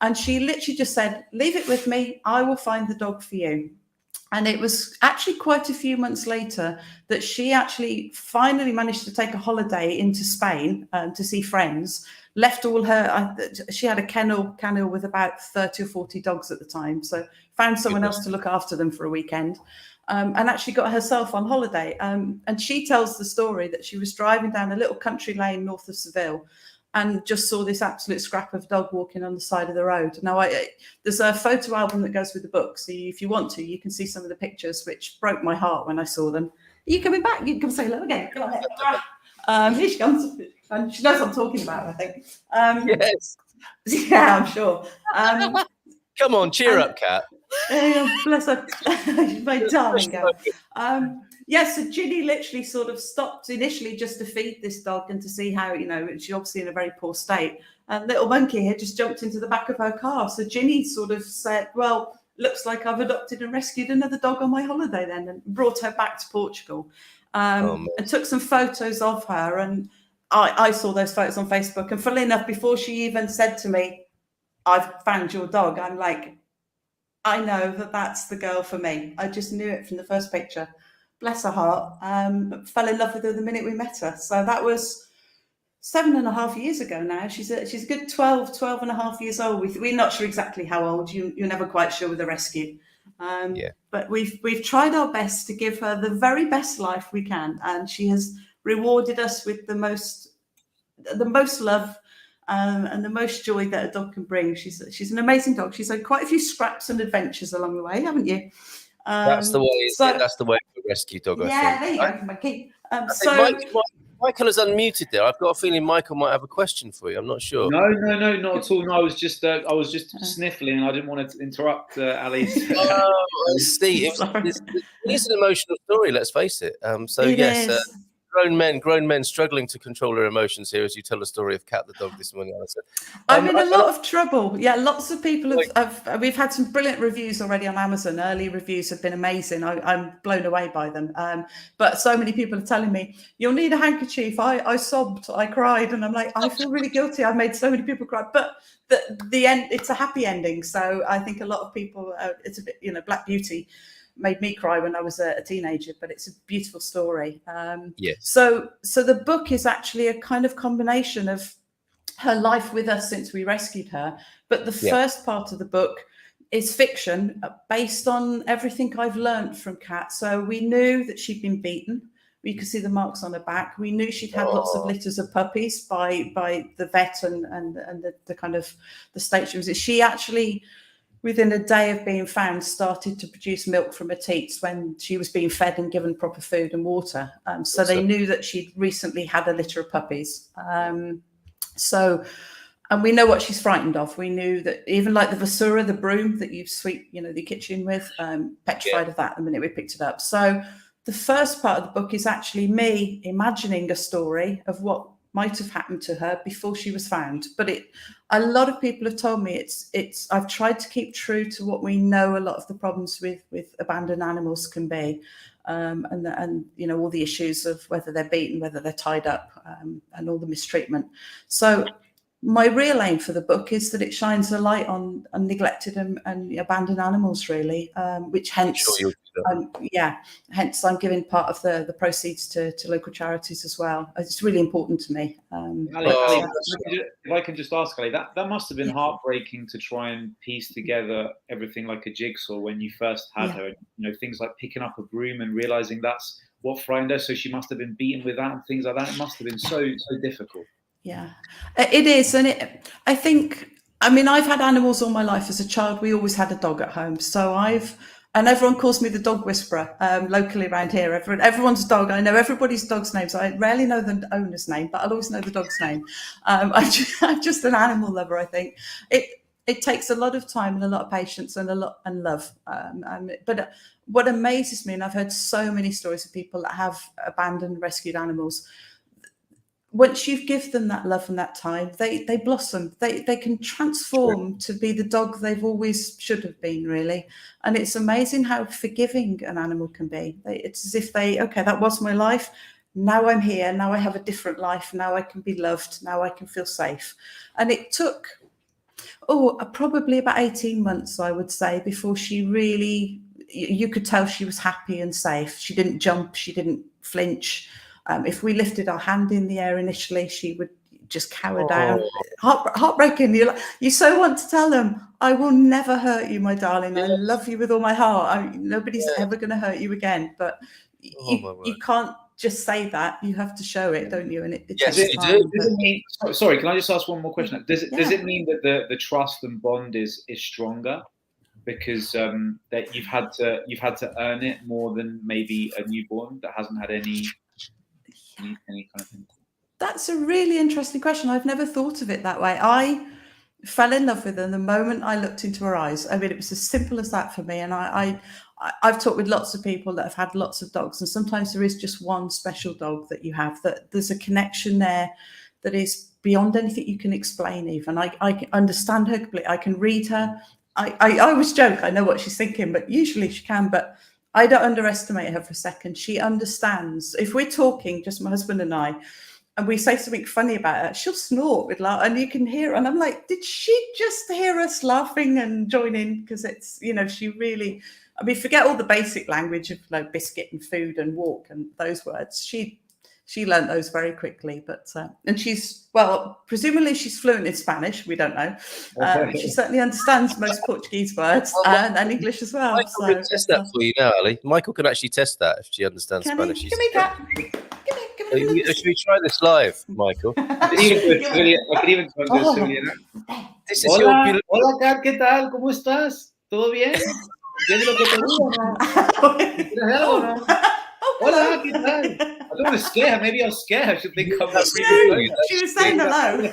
And she literally just said, leave it with me. I will find the dog for you. And it was actually quite a few months later that she actually finally managed to take a holiday into Spain to see friends, left all her, she had a kennel with about 30 or 40 dogs at the time. So found someone else to look after them for a weekend and actually got herself on holiday. And she tells the story that she was driving down a little country lane north of Seville and just saw this absolute scrap of dog walking on the side of the road. Now, there's a photo album that goes with the book. So if you want to, you can see some of the pictures, which broke my heart when I saw them. Are you coming back? You can come say hello again. Come on. Here she comes. And she knows what I'm talking about, I think. Yes. Yeah, I'm sure. Come on, cheer up, Kat. Bless her. She's my darling girl. Yes, so Ginny literally sort of stopped initially just to feed this dog and to see how, she's obviously in a very poor state. And little monkey had just jumped into the back of her car. So Ginny sort of said, well, looks like I've adopted and rescued another dog on my holiday then, and brought her back to Portugal and took some photos of her. And I saw those photos on Facebook. And funnily enough, before she even said to me, I've found your dog, I'm like, I know that's the girl for me. I just knew it from the first picture. Bless her heart. Fell in love with her the minute we met her. So that was 7.5 years ago now. She's a good 12 and a half years old. We're not sure exactly how old. You're never quite sure with the rescue. But we've tried our best to give her the very best life we can. And she has rewarded us with the most love and the most joy that a dog can bring. She's an amazing dog. She's had quite a few scraps and adventures along the way, haven't you? That's the way. That's the way for a rescue dog. I think. There you go, Mikey. Michael is unmuted there. I've got a feeling Michael might have a question for you. I'm not sure. No, not at all. No, I was just sniffling. I didn't want to interrupt Alice. Steve, it's an emotional story. Let's face it. It is. grown men struggling to control their emotions here as you tell the story of Cat the dog this morning, Alyson. I'm in a lot of trouble. Yeah, lots of people we've had some brilliant reviews already on Amazon. Early reviews have been amazing. I'm blown away by them. But so many people are telling me, you'll need a handkerchief. I sobbed, I cried, and I'm like, I feel really guilty. I've made so many people cry. But the end, it's a happy ending. So I think a lot of people, it's a bit, Black Beauty made me cry when I was a teenager, but it's a beautiful story. Yes. So the book is actually a kind of combination of her life with us since we rescued her. But the first part of the book is fiction based on everything I've learned from Cat. So we knew that she'd been beaten. We could see the marks on her back. We knew she'd had lots of litters of puppies by the vet and the kind of the state she was in. She actually, within a day of being found, started to produce milk from her teats when she was being fed and given proper food and water. So they knew that she'd recently had a litter of puppies. And we know what she's frightened of. We knew that even like the Vasura, the broom that you sweep, the kitchen with, petrified of that the minute we picked it up. So the first part of the book is actually me imagining a story of what might have happened to her before she was found. But a lot of people have told me I've tried to keep true to what we know a lot of the problems with abandoned animals can be, and all the issues of whether they're beaten, whether they're tied up, and all the mistreatment. So my real aim for the book is that it shines a light on neglected and abandoned animals, really, which hence, hence I'm giving part of the proceeds to local charities as well. It's really important to me. Ali, if I can just ask, Ali, that must have been heartbreaking to try and piece together everything like a jigsaw when you first had her. Things like picking up a broom and realizing that's what frightened her. So she must have been beaten with that and things like that. It must have been so difficult. Yeah, it is. And I've had animals all my life. As a child, we always had a dog at home. So and everyone calls me the dog whisperer locally around here. Everyone's dog. I know everybody's dog's names. I rarely know the owner's name, but I'll always know the dog's name. I'm just an animal lover, I think. It takes a lot of time and a lot of patience and love. But what amazes me, and I've heard so many stories of people that have abandoned, rescued animals, once you give them that love and that time, they blossom. They can transform to be the dog they've always should have been, really. And it's amazing how forgiving an animal can be. It's as if that was my life. Now I'm here. Now I have a different life. Now I can be loved. Now I can feel safe. And it took, probably about 18 months, I would say, before she really, you could tell she was happy and safe. She didn't jump. She didn't flinch. If we lifted our hand in the air initially, she would just cower down. Heartbreaking. You so want to tell them, I will never hurt you, my darling. I love you with all my heart. Nobody's ever going to hurt you again. But you can't just say that. You have to show it, don't you? And it takes time. Does it mean, sorry, can I just ask one more question? Does it mean that the trust and bond is stronger because that you've had to earn it more than maybe a newborn that hasn't had any kind of thing? That's a really interesting question. I've never thought of it that way. I fell in love with her the moment I looked into her eyes. I mean, it was as simple as that for me. And I've talked with lots of people that have had lots of dogs, and sometimes there is just one special dog that you have, that there's a connection there that is beyond anything you can explain even. I understand her completely. I can read her. I always joke, I know what she's thinking, but usually she can. But I don't underestimate her for a second. She understands. If we're talking, just my husband and I, and we say something funny about her, she'll snort with laugh, and you can hear her. And I'm like, did she just hear us laughing and join in? Because it's, she really, forget all the basic language of biscuit and food and walk and those words. She learned those very quickly, but and she's, presumably she's fluent in Spanish. We don't know. She certainly understands most Portuguese words and English as well. Michael can test that for you now, Ali. Michael can actually test that if she understands Spanish. Give me that. Should we try this live, Michael? I could even do a Sicilian accent. This is your beautiful. Hola, Kat, ¿qué tal? ¿Cómo estás? ¿Todo bien? ¿Tienes lo que te gusta? ¿Tienes algo, no? Hola, ¿qué tal? I don't want to scare her. Maybe I'll scare her. She'll think I'm not really. She was saying hello.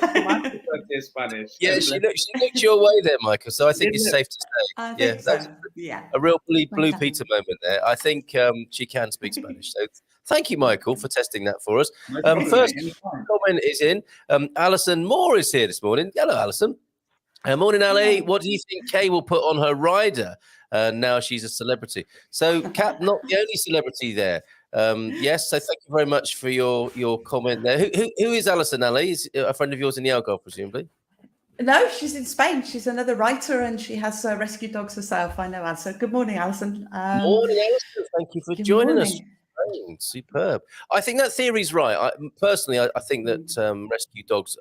Spanish. Yeah, she looked your way there, Michael. So I think it's safe to say. That's a real Blue Peter moment there. I think she can speak Spanish. So Thank you, Michael, for testing that for us. No problem, First mate, anytime. comment is in. Alyson Moore is here this morning. Hello, Alyson. Morning, Ali. What do you think Kay will put on her rider now she's a celebrity? So, Kat, not the only celebrity there. Yes, so thank you very much for your comment there. Who is Alyson, Ali? Is a friend of yours in the Algarve, presumably? No, she's in Spain. She's another writer, and she has rescue dogs herself. I know, Alyson. Good morning, Alyson. Morning, Alyson. Thank you for joining us. Superb. I think that theory's right. Personally, I think that rescue dogs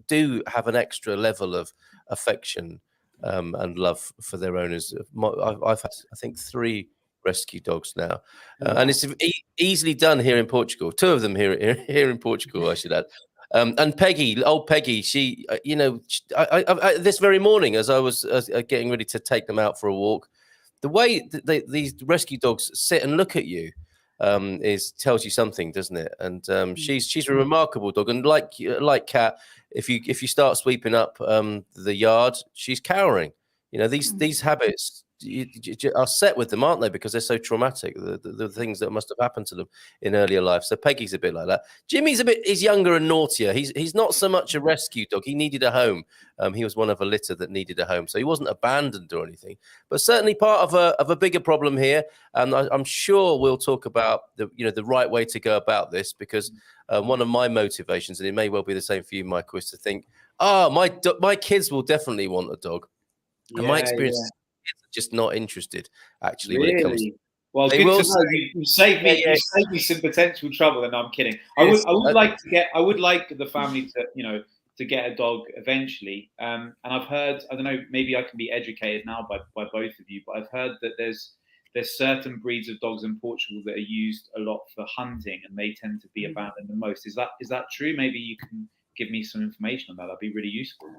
do have an extra level of affection and love for their owners. I've had, I think, 3 rescue dogs now, and it's easily done here in Portugal. 2 of them here in Portugal, I should add. And Peggy, old Peggy, she, this very morning, as I was getting ready to take them out for a walk, the way that these rescue dogs sit and look at you tells you something, doesn't it? And she's a remarkable dog, and like Kat, if you start sweeping up the yard, she's cowering. These habits are set with them, aren't they? Because they're so traumatic, the things that must have happened to them in earlier life. So Peggy's a bit like that. Jimmy's he's younger and naughtier. He's not so much a rescue dog. He needed a home. He was one of a litter that needed a home, so he wasn't abandoned or anything. But certainly part of a bigger problem here. And I'm sure we'll talk about the right way to go about this, because one of my motivations, and it may well be the same for you, Michael, is to think, my kids will definitely want a dog. And my experience is just not interested, actually, really? when it comes to... Well, good to know. You saved me. You saved me some potential trouble, and I'm kidding. I would like the family to get a dog eventually. And I've heard, I don't know, maybe I can be educated now by both of you, but I've heard that there's certain breeds of dogs in Portugal that are used a lot for hunting, and they tend to be abandoned the most. Is that true? Maybe you can give me some information on that. That'd be really useful.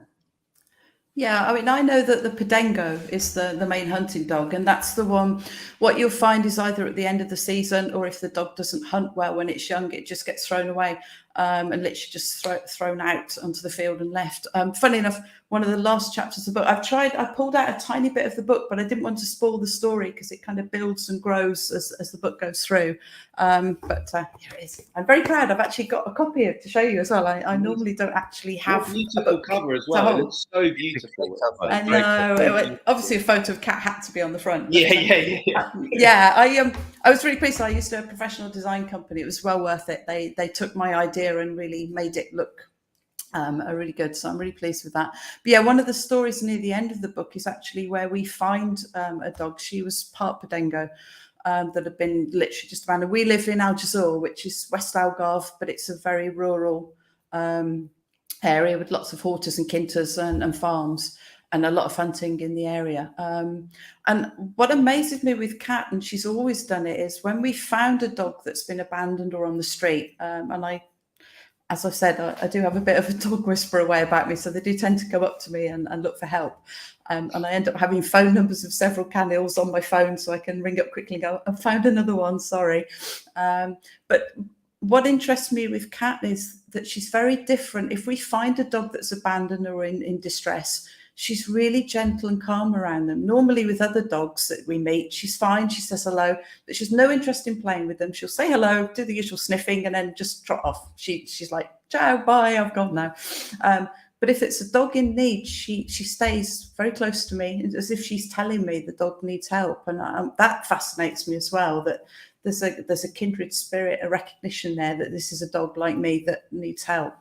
Yeah, I mean, I know that the Podengo is the main hunting dog, and that's the one. What you'll find is either at the end of the season, or if the dog doesn't hunt well when it's young, it just gets thrown away and literally just thrown out onto the field and left. Funny enough, one of the last chapters of the book, I pulled out a tiny bit of the book, but I didn't want to spoil the story because it kind of builds and grows as the book goes through. But here it is. I'm very proud. I've actually got a copy of it to show you as well. I normally don't actually have a beautiful cover as well. It looks so beautiful. I know. Obviously, a photo of Kat had to be on the front. Yeah. I was really pleased. I used to have a professional design company. It was well worth it. They took my idea and really made it look really good. So I'm really pleased with that. But yeah, one of the stories near the end of the book is actually where we find a dog. She was part Podengo that had been literally just abandoned. We live in Algesur, which is West Algarve, but it's a very rural area with lots of hortas and quintas and farms, and a lot of hunting in the area. And what amazes me with Kat, and she's always done it, is when we found a dog that's been abandoned or on the street, and as I've said, I do have a bit of a dog whisperer way about me, so they do tend to come up to me and look for help. And I end up having phone numbers of several kennels on my phone, so I can ring up quickly and go, I found another one, sorry. But what interests me with Kat is that she's very different. If we find a dog that's abandoned or in distress, she's really gentle and calm around them. Normally with other dogs that we meet, she's fine, she says hello, but she's no interest in playing with them. She'll say hello, do the usual sniffing, and then just trot off. She's like, ciao, bye, I've gone now. But if it's a dog in need, she stays very close to me, as if she's telling me the dog needs help. And that fascinates me as well, that there's a kindred spirit, a recognition there that this is a dog like me that needs help.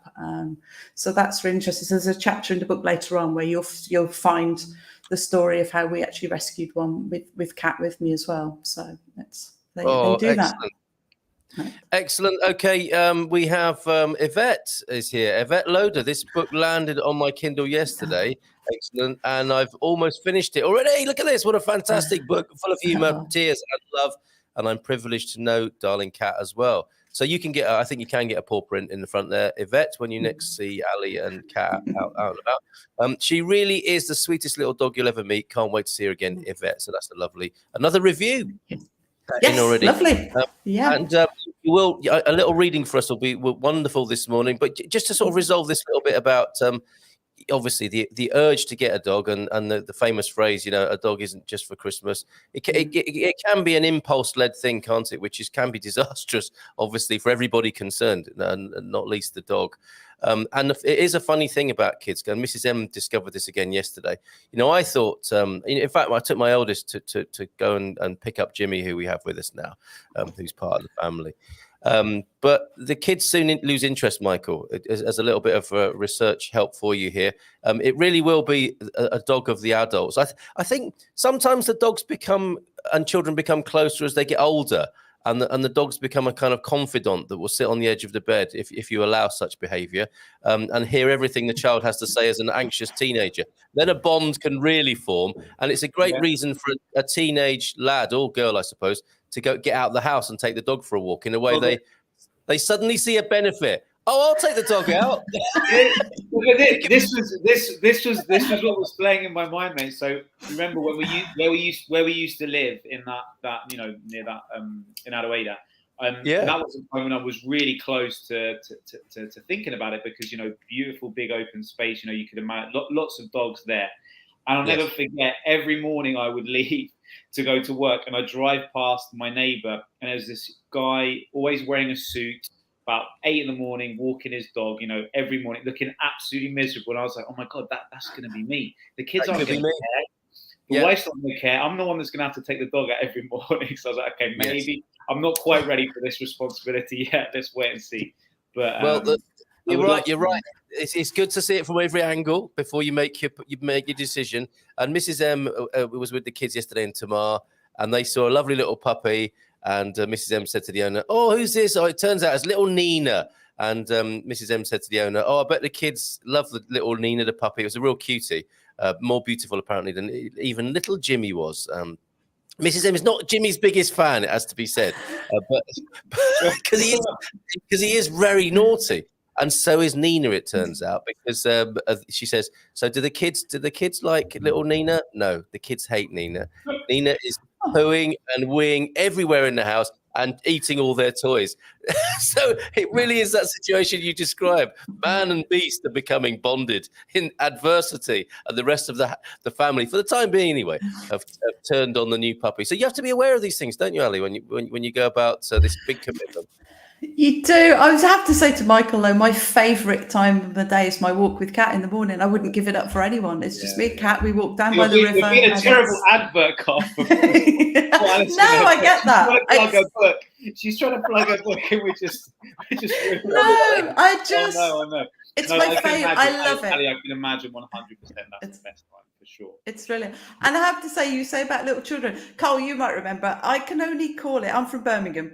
So that's really interesting. So there's a chapter in the book later on where you'll find the story of how we actually rescued one with Kat with me as well. So they do excellent. that. Excellent. Okay, we have Yvette is here. Yvette Loader. This book landed on my Kindle yesterday. Excellent. And I've almost finished it already. Look at this. What a fantastic book, full of humor, tears, and love. And I'm privileged to know darling Kat as well. So you can I think you can get a paw print in the front there, Yvette, when you next see Ali and Kat out and about. She really is the sweetest little dog you'll ever meet. Can't wait to see her again, Yvette. So that's another review. Yes, already. Lovely. Yeah. And a little reading for us will be wonderful this morning. But just to sort of resolve this little bit about obviously the urge to get a dog and the famous phrase, a dog isn't just for Christmas. It can be an impulse-led thing, can't it? Which can be disastrous, obviously, for everybody concerned, and not least the dog. And it is a funny thing about kids. And Mrs. M discovered this again yesterday. I thought, in fact, I took my eldest to go and pick up Jimmy, who we have with us now, who's part of the family. But the kids soon lose interest, Michael, as a little bit of research help for you here. It really will be a dog of the adults. I think sometimes the dogs and children become closer as they get older. And the dogs become a kind of confidant that will sit on the edge of the bed if you allow such behavior, and hear everything the child has to say as an anxious teenager. Then a bond can really form. And it's a great reason for a teenage lad or girl, I suppose, to get out of the house and take the dog for a walk. In a way, they suddenly see a benefit. Oh, I'll take the dog out. This was what was playing in my mind, mate. So remember where we used to live in that near that in Adelaide. That was a time when I was really close to thinking about it, because beautiful big open space. You could imagine lots of dogs there, and I'll never forget. Every morning I would leave to go to work, and I drive past my neighbour, and there's this guy always wearing a suit, about 8 a.m, walking his dog, every morning, looking absolutely miserable. And I was like, oh my God, that's going to be me. The kids aren't going to care. The wife's not going to care. I'm the one that's going to have to take the dog out every morning. So I was like, okay, maybe I'm not quite ready for this responsibility yet. Let's wait and see. But you're right. It's good to see it from every angle before you make your decision. And Mrs. M was with the kids yesterday in Tamar, and they saw a lovely little puppy. And Mrs. M said to the owner, "Oh, who's this?" Oh, it turns out it's little Nina. And Mrs. M said to the owner, "Oh, I bet the kids love the little Nina, the puppy. It was a real cutie, more beautiful apparently than even little Jimmy was." Mrs. M is not Jimmy's biggest fan, it has to be said, but because he is very naughty. And so is Nina, it turns out, because she says, "So do the kids like little Nina?" No, the kids hate Nina. Nina is pooing and weeing everywhere in the house and eating all their toys. So it really is that situation you describe. Man and beast are becoming bonded in adversity, and the rest of the family, for the time being anyway, have turned on the new puppy. So you have to be aware of these things, don't you, Ali, when you go about this big commitment? You do. I would have to say to Michael, though, my favourite time of the day is my walk with Kat in the morning. I wouldn't give it up for anyone. It's just me and Kat. We walk down by the river. You're being a terrible advert cop. No, I get that. She's trying to plug a book, and we just. No, I know. It's my favourite. I love it. I can imagine 100% that's the best time for sure. It's brilliant. And I have to say, you say about little children, Cole, you might remember. I can only call it. I'm from Birmingham.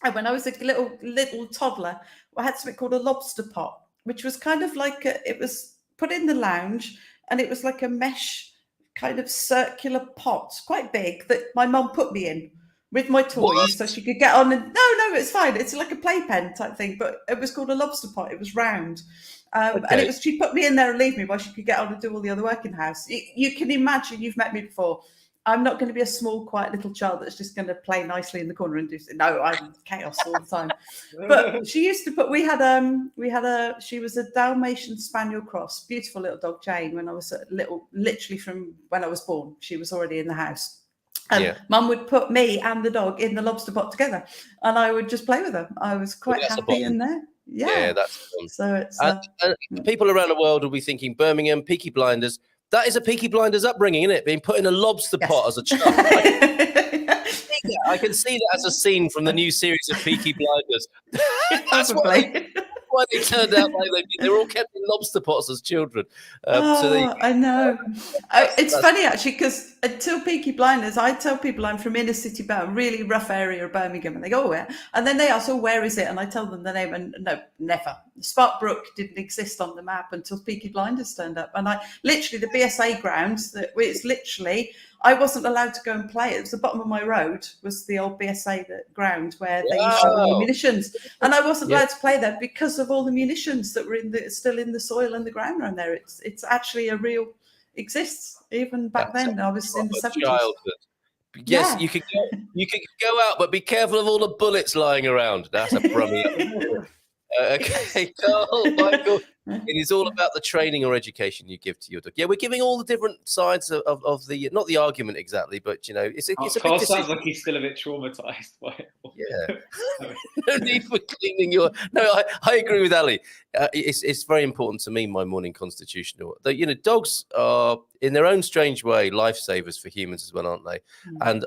And when I was a little toddler, I had something called a lobster pot, which was kind of like it was put in the lounge, and it was like a mesh kind of circular pot, quite big, that my mum put me in with my toys so she could get on. And no, it's fine. It's like a playpen type thing, but it was called a lobster pot. It was round. And it was, she put me in there and leave me while she could get on and do all the other work in the house. You can imagine, you've met me before. I'm not going to be a small, quiet little child that's just going to play nicely in the corner and do. No, I'm chaos all the time. But she used to put. She was a Dalmatian Spaniel cross, beautiful little dog, Jane. When I was literally from when I was born, she was already in the house. And Mum would put me and the dog in the lobster pot together, and I would just play with her. I was quite happy in there. Yeah, that's fun. So it's and people around the world will be thinking Birmingham, Peaky Blinders. That is a Peaky Blinders upbringing, isn't it? Being put in a lobster pot as a child. I can see that as a scene from the new series of Peaky Blinders. That's why they turned out like they were all kept in lobster pots as children. I know. It's funny, actually, because until Peaky Blinders, I tell people I'm from inner city, but a really rough area of Birmingham, and they go, "Oh, where?" And then they ask, "Oh, where is it?" And I tell them the name, and no, never. Sparkbrook didn't exist on the map until Peaky Blinders turned up. And I literally, the BSA grounds, it's literally, I wasn't allowed to go and play. It was the bottom of my road, was the old BSA ground where they used to have all the munitions. And I wasn't allowed to play there because of all the munitions that were still in the soil and the ground around there. It's actually a real, exists. Even back then, I was in the 70s. Childhood. Yes, you could go out, but be careful of all the bullets lying around. That's a brummy. Okay, Carl, Michael. It is all about the training or education you give to your dog. Yeah, we're giving all the different sides of the, not the argument exactly, but it's a Carl big sounds decision. like he's still a bit traumatized by it. Yeah. No need for cleaning your. No, I agree with Ali. It's very important to me, my morning constitutional. That dogs are in their own strange way lifesavers for humans as well, aren't they? And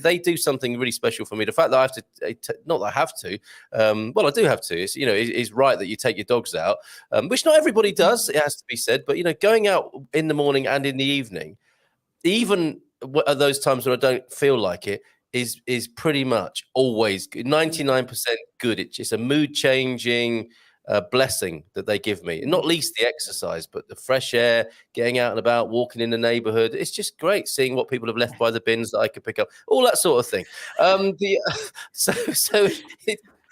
they do something really special for me. The fact that I have to, not that I have to, well, I do have to. It's right that you take your dogs out, which not everybody does. It has to be said, but going out in the morning and in the evening, even at those times when I don't feel like it, is pretty much always good. 99% good. It's a mood changing blessing that they give me, not least the exercise, but the fresh air, getting out and about, walking in the neighborhood. It's just great seeing what people have left by the bins that I could pick up, all that sort of thing.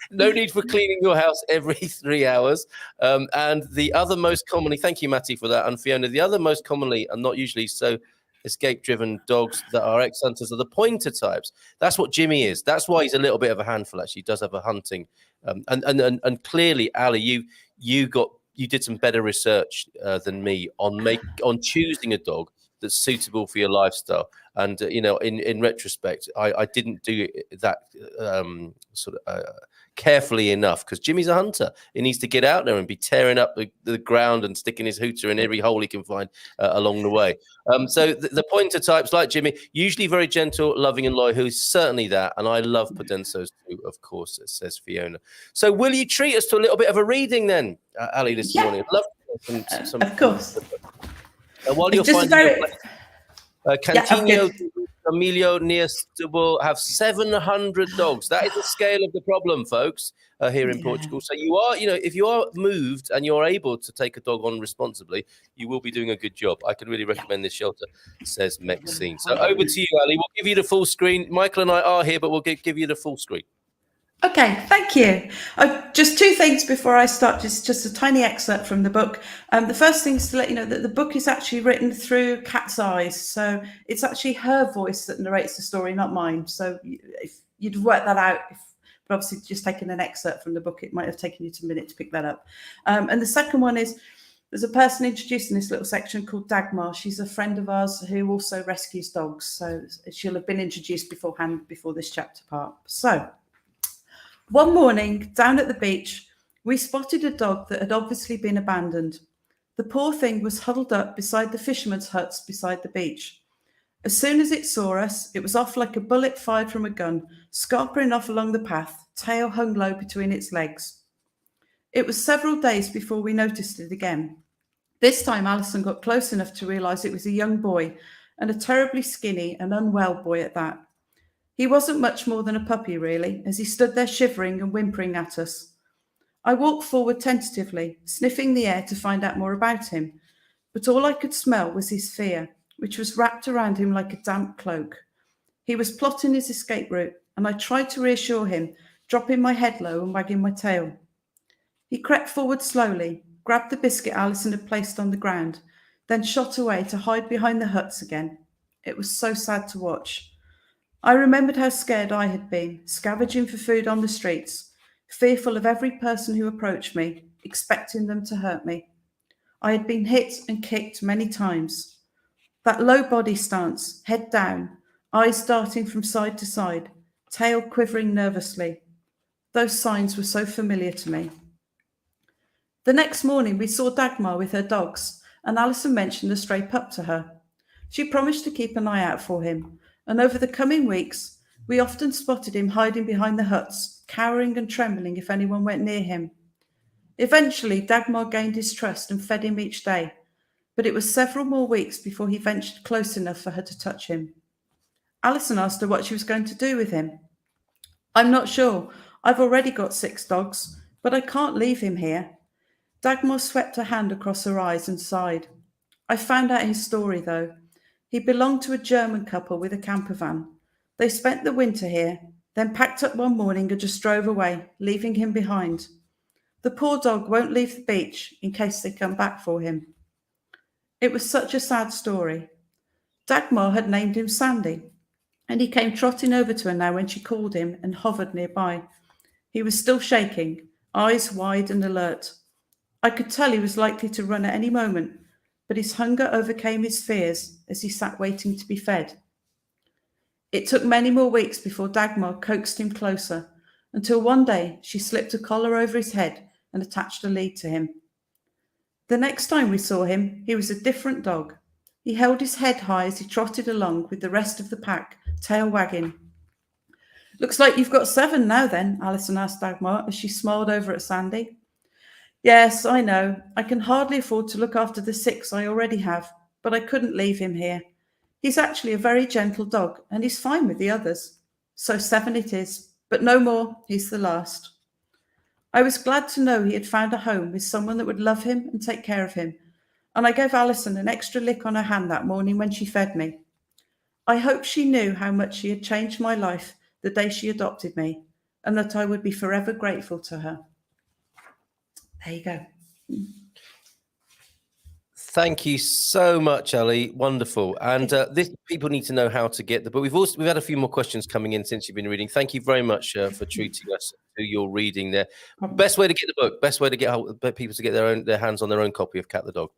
No need for cleaning your house every 3 hours. And the other most commonly, thank you, Matty, for that, and Fiona, the other most commonly, and not usually so escape-driven dogs that are ex-hunters are the pointer types. That's what Jimmy is. That's why he's a little bit of a handful. Actually, he does have a hunting, and clearly, Ali, you did some better research than me on choosing a dog that's suitable for your lifestyle. And in retrospect, I didn't do that carefully enough, because Jimmy's a hunter. He needs to get out there and be tearing up the ground and sticking his hooter in every hole he can find along the way. So the pointer types, like Jimmy, usually very gentle, loving and loyal, who's certainly that. And I love Pudensos too, of course, says Fiona. So will you treat us to a little bit of a reading then, Ali, this morning? I'd love some of course. While you're finding your place, Cantinho, Emilio Neostable have 700 dogs. That is the scale of the problem, folks, here in Portugal. So you are, if you are moved and you're able to take a dog on responsibly, you will be doing a good job. I can really recommend this shelter, says Maxine. So over to you, Ali. We'll give you the full screen. Michael and I are here, but we'll give you the full screen. Okay, thank you. Just two things before I start, just a tiny excerpt from the book. The first thing is to let you know that the book is actually written through Kat's eyes. So it's actually her voice that narrates the story, not mine. So if you'd work that out, but obviously just taking an excerpt from the book, it might have taken you a minute to pick that up. And the second one is, there's a person introduced in this little section called Dagmar. She's a friend of ours who also rescues dogs. So she'll have been introduced beforehand before this chapter part. So one morning, down at the beach, we spotted a dog that had obviously been abandoned. The poor thing was huddled up beside the fishermen's huts beside the beach. As soon as it saw us, it was off like a bullet fired from a gun, scarpering off along the path, tail hung low between its legs. It was several days before we noticed it again. This time, Alyson got close enough to realise it was a young boy, and a terribly skinny and unwell boy at that. He wasn't much more than a puppy, really, as he stood there shivering and whimpering at us. I walked forward tentatively, sniffing the air to find out more about him, but all I could smell was his fear, which was wrapped around him like a damp cloak. He was plotting his escape route, and I tried to reassure him, dropping my head low and wagging my tail. He crept forward slowly, grabbed the biscuit Alyson had placed on the ground, then shot away to hide behind the huts again. It was so sad to watch. I remembered how scared I had been, scavenging for food on the streets, fearful of every person who approached me, expecting them to hurt me. I had been hit and kicked many times. That low body stance, head down, eyes darting from side to side, tail quivering nervously. Those signs were so familiar to me. The next morning, we saw Dagmar with her dogs, and Alyson mentioned a stray pup to her. She promised to keep an eye out for him, and over the coming weeks, we often spotted him hiding behind the huts, cowering and trembling if anyone went near him. Eventually, Dagmar gained his trust and fed him each day, but it was several more weeks before he ventured close enough for her to touch him. Alyson asked her what she was going to do with him. I'm not sure. I've already got 6 dogs, but I can't leave him here. Dagmar swept her hand across her eyes and sighed. I found out his story, though. He belonged to a German couple with a camper van. They spent the winter here, then packed up one morning and just drove away, leaving him behind. The poor dog won't leave the beach in case they come back for him. It was such a sad story. Dagmar had named him Sandy, and he came trotting over to her now when she called him and hovered nearby. He was still shaking, eyes wide and alert. I could tell he was likely to run at any moment, but his hunger overcame his fears as he sat waiting to be fed. It took many more weeks before Dagmar coaxed him closer, until one day she slipped a collar over his head and attached a lead to him. The next time we saw him, he was a different dog. He held his head high as he trotted along with the rest of the pack, tail wagging. Looks like you've got 7 now then, Alyson asked Dagmar as she smiled over at Sandy. Yes, I know. I can hardly afford to look after the 6 I already have, but I couldn't leave him here. He's actually a very gentle dog, and he's fine with the others. So 7 it is, but no more. He's the last. I was glad to know he had found a home with someone that would love him and take care of him, and I gave Alyson an extra lick on her hand that morning when she fed me. I hope she knew how much she had changed my life the day she adopted me, and that I would be forever grateful to her. There you go. Thank you so much, Ali. Wonderful. And this people need to know how to get the book. We've had a few more questions coming in since you've been reading. Thank you very much for treating us to your reading there. Best way to get the book. Best way to get people to get their hands on their own copy of Cat the Dog.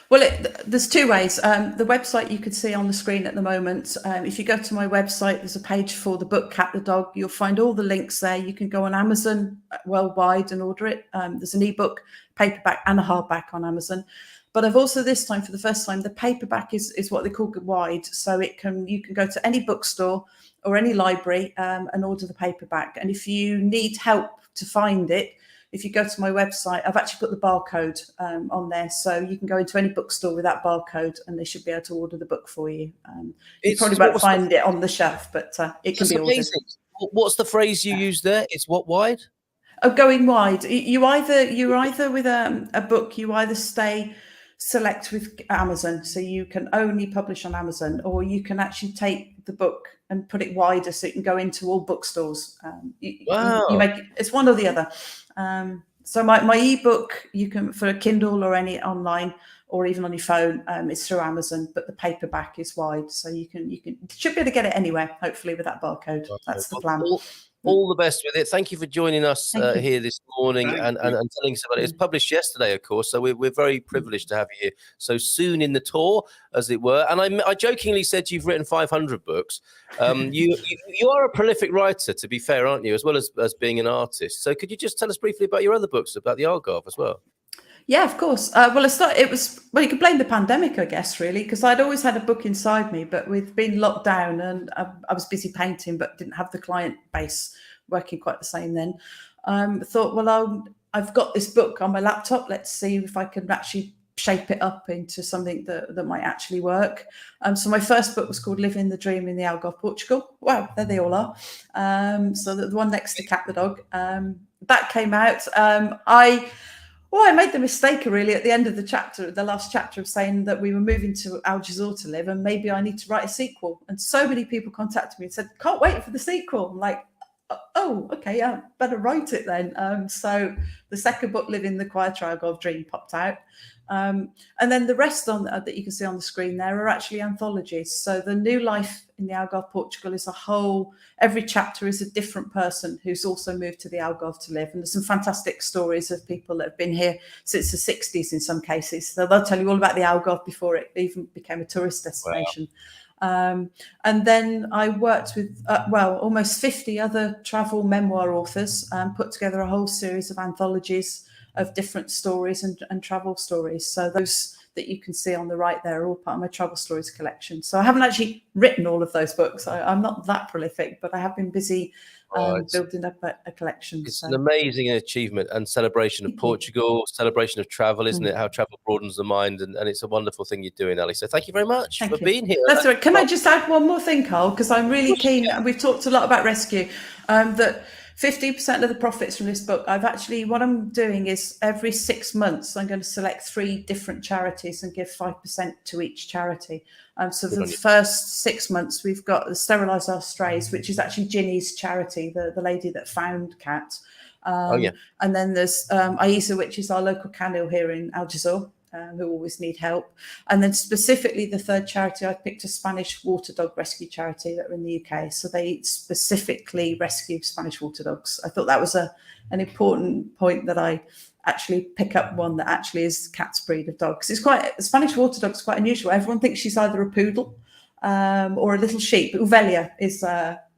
Well, there's 2 ways. The website you can see on the screen at the moment. If you go to my website, there's a page for the book Cat the Dog. You'll find all the links there. You can go on Amazon worldwide and order it. There's an ebook, paperback, and a hardback on Amazon. But I've also this time, for the first time, the paperback is what they call wide. So you can go to any bookstore or any library and order the paperback. And if you need help to find it, if you go to my website, I've actually put the barcode on there. So you can go into any bookstore with that barcode and they should be able to order the book for you. You probably won't find it on the shelf, but it can be ordered. Amazing. What's the phrase you use there? It's what wide? Oh, going wide. You're either with a book, you either stay select with Amazon, so you can only publish on Amazon, or you can actually take the book and put it wider so it can go into all bookstores. Wow. You make it's one or the other. So my ebook, you can for a Kindle or any online or even on your phone, it's through Amazon, but the paperback is wide, so you should be able to get it anywhere, hopefully, with that barcode. That's the plan. All the best with it. Thank you for joining us here this morning and telling us about it. It's published yesterday, of course, so we're very privileged to have you here so soon in the tour, as it were. And I jokingly said you've written 500 books. You are a prolific writer, to be fair, aren't you, as well as being an artist. So could you just tell us briefly about your other books, about the Algarve as well? Yeah, of course. You could blame the pandemic, I guess, really, because I'd always had a book inside me, but we've been locked down and I was busy painting, but didn't have the client base working quite the same then. Thought, well, I've got this book on my laptop. Let's see if I can actually shape it up into something that might actually work. So my first book was called Living the Dream in the Algarve, Portugal. Wow, there they all are. So the one next to Cat the Dog, that came out. I made the mistake really at the end of the last chapter of saying that we were moving to Algarve to live and maybe I need to write a sequel. And so many people contacted me and said, can't wait for the sequel. I'm like, oh, okay, yeah, better write it then. So the second book, Living the Quieter Algarve Dream, popped out. And then the rest that you can see on the screen there are actually anthologies. So the New Life in the Algarve, Portugal is a whole, every chapter is a different person who's also moved to the Algarve to live. And there's some fantastic stories of people that have been here since the 60s in some cases. So they'll tell you all about the Algarve before it even became a tourist destination. Wow. And then I worked with, almost 50 other travel memoir authors, put together a whole series of anthologies of different stories and travel stories. So those that you can see on the right there are all part of my travel stories collection. So I haven't actually written all of those books. I'm not that prolific, but I have been busy building up a collection. It's an amazing achievement and celebration of Portugal, celebration of travel, isn't it? How travel broadens the mind, and it's a wonderful thing you're doing, Ali. So thank you very much for being here. That's right. Can I just add one more thing, Carl? Because I'm really keen. We've talked a lot about rescue. That 50% of the profits from this book, what I'm doing is every 6 months, I'm going to select 3 different charities and give 5% to each charity. So for the first 6 months, we've got the Sterilise Our Strays, which is actually Ginny's charity, the lady that found Cat. And then there's Aisa, which is our local canil here in Algarve. who always need help. And then specifically the third charity, I picked a Spanish water dog rescue charity that are in the UK. So they specifically rescue Spanish water dogs. I thought that was an important point, that I actually pick up one that actually is cat's breed of dogs. It's quite, Spanish water dog's quite unusual. Everyone thinks she's either a poodle or a little sheep. Uvelia is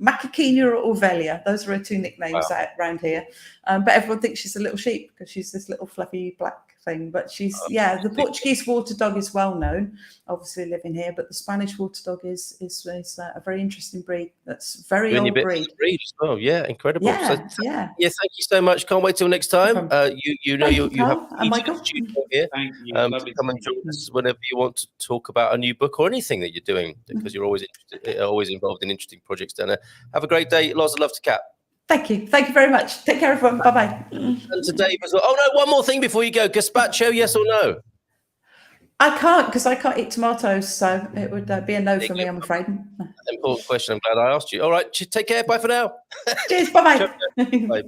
Macaquinha or Uvelia. Those are her two nicknames out around here. But everyone thinks she's a little sheep because she's this little fluffy black thing. But she's, the Portuguese water dog is well known, obviously living here. But the Spanish water dog is a very interesting breed. That's very old breed. As well. Yeah, incredible. Yeah, thank you so much. Can't wait till next time. You have and Michael. Here. Thank you. To come and join us whenever you want to talk about a new book or anything that you're doing, because you're always involved in interesting projects down there. Have a great day. Lots of love to Kat. Thank you very much. Take care, everyone. Bye bye. And to Dave as well. Oh no, one more thing before you go. Gazpacho, yes or no? I can't, because I can't eat tomatoes, so it would be a no for me, I'm afraid. Important question. I'm glad I asked you. All right, take care. Bye for now. Cheers. Bye bye. Bye.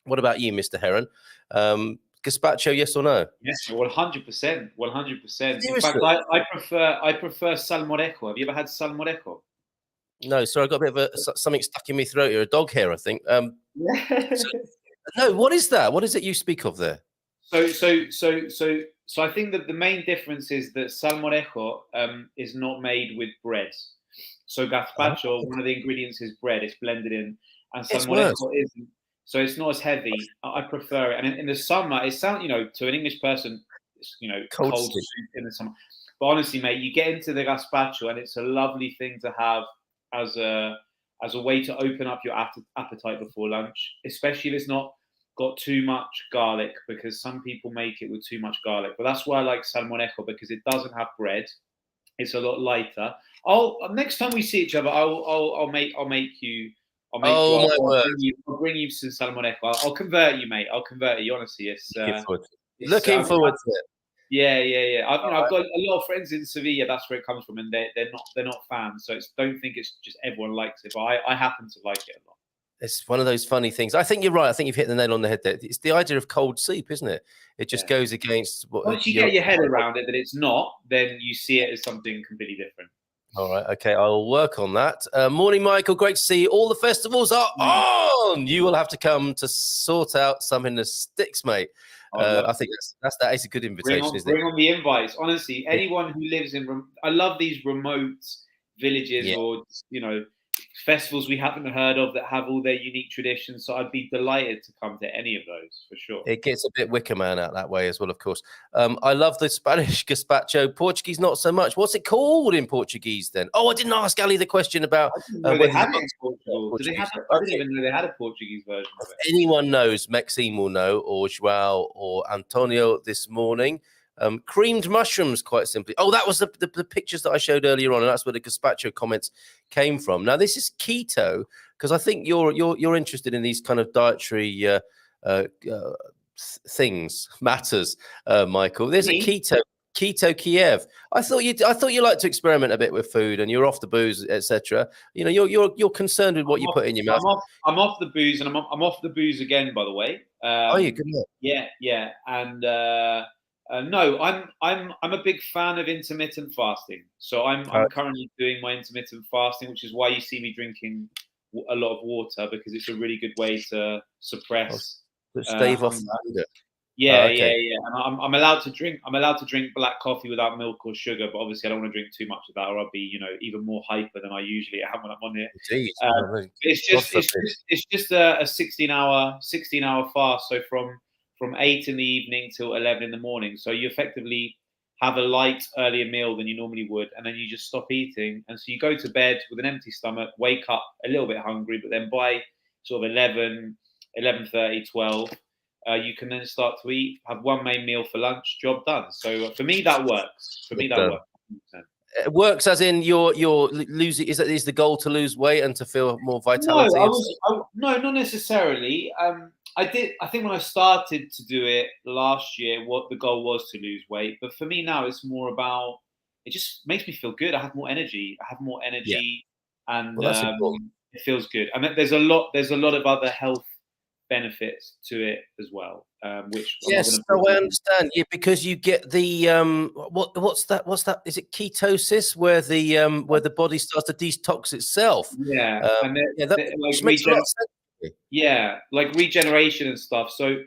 What about you, Mr. Heron? Gazpacho, yes or no? Yes, 100%. 100%. In fact, I prefer salmorejo. Have you ever had salmorejo? No, sorry, I got a bit of something stuck in my throat here. A dog hair, I think. No, what is that? What is it you speak of there? So I think that the main difference is that salmorejo is not made with bread. So gazpacho, one of the ingredients is bread. It's blended in, and salmorejo isn't. So it's not as heavy. I prefer it. And in the summer, it sounds, to an English person, it's, cold soup in the summer. But honestly, mate, you get into the gazpacho, and it's a lovely thing to have as a way to open up your appetite before lunch, especially if it's not got too much garlic, because some people make it with too much garlic. But that's why I like salmorejo, because it doesn't have bread. It's a lot lighter. Next time we see each other, I'll bring you some salmorejo. I'll convert you, mate. I'll convert you. Honestly, it's looking forward to it. Yeah. I've got a lot of friends in Sevilla. That's where it comes from, and they're not fans. So don't think it's just everyone likes it, but I happen to like it a lot. It's one of those funny things. I think you're right. I think you've hit the nail on the head there. It's the idea of cold soup, isn't it? It just goes against what. Once you get your head around it that it's not, then you see it as something completely different. All right. Okay. I'll work on that. Morning, Michael. Great to see you. All the festivals are on. You will have to come to sort out some in the sticks, mate. I think that is a good invitation, isn't it? Bring on the invites. Honestly, anyone who lives I love these remote villages or, festivals we haven't heard of that have all their unique traditions. So I'd be delighted to come to any of those for sure. It gets a bit Wicker Man out that way as well, of course. I love the Spanish gazpacho. Portuguese, not so much. What's it called in Portuguese then? Oh, I didn't ask Ali the question about whether they had it in Portugal. I didn't even know they had a Portuguese version of it. If anyone knows, Maxime will know, or Joao or Antonio this morning. Creamed mushrooms, quite simply. Oh, that was the pictures that I showed earlier on, and that's where the gazpacho comments came from. Now, this is keto, because I think you're interested in these kind of dietary matters, Michael. There's a keto Kiev. I thought you liked to experiment a bit with food, and you're off the booze, etc. You're concerned with what you put in your mouth. I'm off the booze, and I'm off the booze again, by the way. Are you? Good luck. Yeah, and. No, I'm a big fan of intermittent fasting. So I'm currently doing my intermittent fasting, which is why you see me drinking a lot of water, because it's a really good way to suppress. Stave off hunger. Yeah. And I'm allowed to drink black coffee without milk or sugar, but obviously I don't want to drink too much of that, or I'll be even more hyper than I usually am when I'm on here. It's just a 16-hour fast. So from 8 in the evening till 11 in the morning. So you effectively have a light earlier meal than you normally would, and then you just stop eating. And so you go to bed with an empty stomach, wake up a little bit hungry, but then by sort of 11, 11:30, 12, you can then start to eat, have one main meal for lunch, job done. So for me, that works. Works. It works as in you're losing. Is the goal to lose weight and to feel more vitality? No, not necessarily. I think when I started to do it last year, what the goal was to lose weight. But for me now, it's more about, it just makes me feel good. I have more energy. And it feels good. I mean, there's a lot of other health benefits to it as well, which I'm not Yes, gonna so I understand. Yeah, because you get the what's that? What's that? Is it ketosis where the body starts to detox itself? Yeah, and Yeah, that like which makes a lot of sense to me. yeah, like regeneration and stuff. So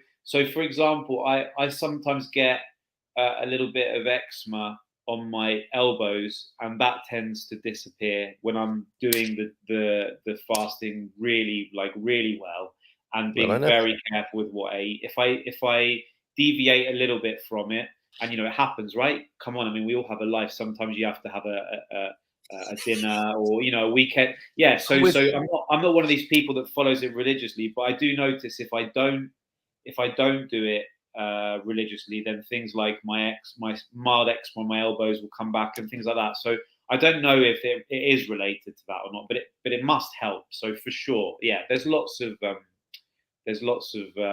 for example, I sometimes get a little bit of eczema on my elbows, and that tends to disappear when I'm doing the fasting really well, and Well, I being know. very careful with what I eat. If I deviate a little bit from it, and it happens, right? Come on, I mean, we all have a life. Sometimes you have to have a dinner or a weekend. Yeah, so I'm not one of these people that follows it religiously, but I do notice if I don't do it religiously, then things like my mild eczema on my elbows will come back and things like that. So I don't know if it is related to that or not, but it must help. So for sure, yeah, there's lots of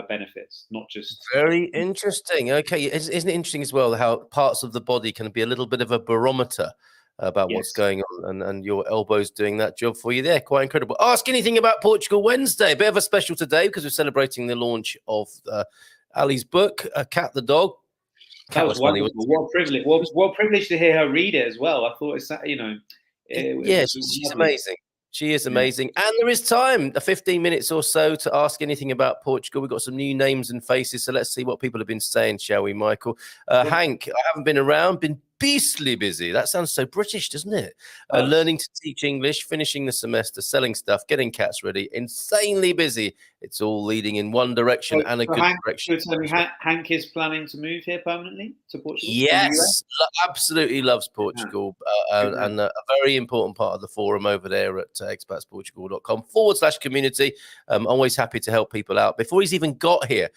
benefits, not just Very interesting. Okay, isn't it interesting as well how parts of the body can be a little bit of a barometer about what's yes. going on, and your elbows doing that job for you there? Quite incredible. Ask anything about Portugal Wednesday. A bit of a special today because we're celebrating the launch of Ali's book, Cat the Dog. That Cat was funny. wonderful. What a privilege! What privilege to hear her read it as well. I thought it Yes, was she's lovely. amazing. She is Yeah. amazing. And there is time, 15 minutes or so, to ask anything about Portugal. We've got some new names and faces, so let's see what people have been saying, shall we, Michael? Hank, I haven't been around, been beastly busy. That sounds so British, doesn't it? Learning to teach English, finishing the semester, selling stuff, getting cats ready, insanely busy. It's all leading in one direction and a good direction. Hank is planning to move here permanently to Portugal from the US? Yes, absolutely loves Portugal, Good and a very important part of the forum over there at expatsportugal.com/community. Always happy to help people out before he's even got here,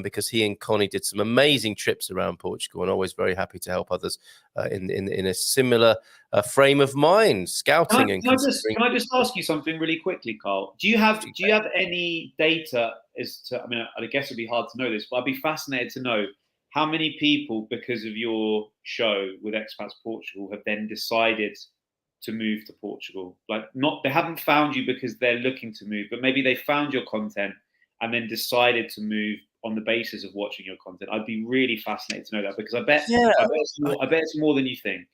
because he and Connie did some amazing trips around Portugal, and always very happy to help others in a similar frame of mind, scouting and considering. Can I just ask you something really quickly, Carl? Do you have any data as to? I mean, I guess it'd be hard to know this, but I'd be fascinated to know how many people, because of your show with Expats Portugal, have then decided to move to Portugal. Like, they haven't found you because they're looking to move, but maybe they found your content and then decided to move on the basis of watching your content. I'd be really fascinated to know that, because I bet it's more than you think.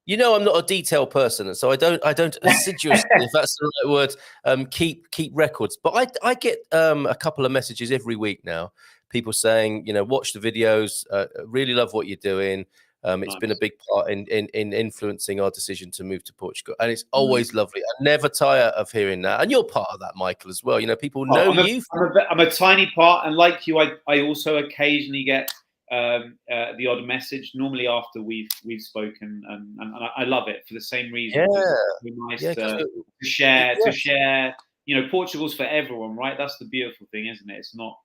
You know, I'm not a detailed person, so I don't assiduously, if that's the right word, keep records. But I get a couple of messages every week now, people saying, watch the videos, really love what you're doing. It's been a big part in influencing our decision to move to Portugal, and it's always lovely. I never tire of hearing that, and you're part of that, Michael, as well. People know you. I'm a tiny part, and like you, I also occasionally get the odd message, normally after we've spoken, and I love it for the same reason. It's nice to share. Portugal's for everyone, right? That's the beautiful thing, isn't it? It's not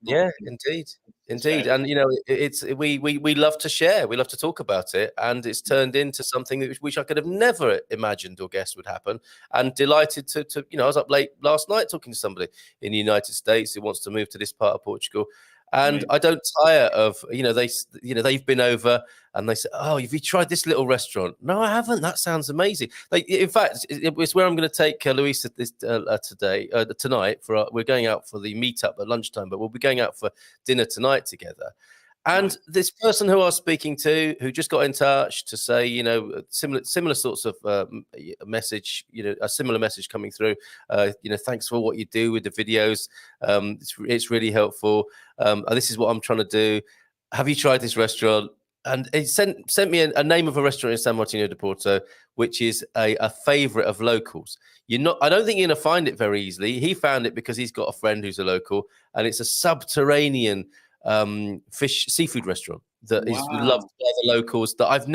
Indeed. And it's we love to share, we love to talk about it, and it's turned into something which I could have never imagined or guessed would happen. And delighted to I was up late last night talking to somebody in the United States who wants to move to this part of Portugal. And I don't tire of, they've been over and they say, oh, have you tried this little restaurant? No, I haven't. That sounds amazing. In fact, it's where I'm going to take Louisa tonight. We're going out for the meetup at lunchtime, but we'll be going out for dinner tonight together. And this person who I was speaking to, who just got in touch to say, similar sorts of message, a similar message coming through, thanks for what you do with the videos. It's really helpful. This is what I'm trying to do. Have you tried this restaurant? And it sent me a name of a restaurant in San Martino de Porto, which is a favorite of locals. I don't think you're going to find it very easily. He found it because he's got a friend who's a local, and it's a subterranean seafood restaurant that is loved by the locals. That I've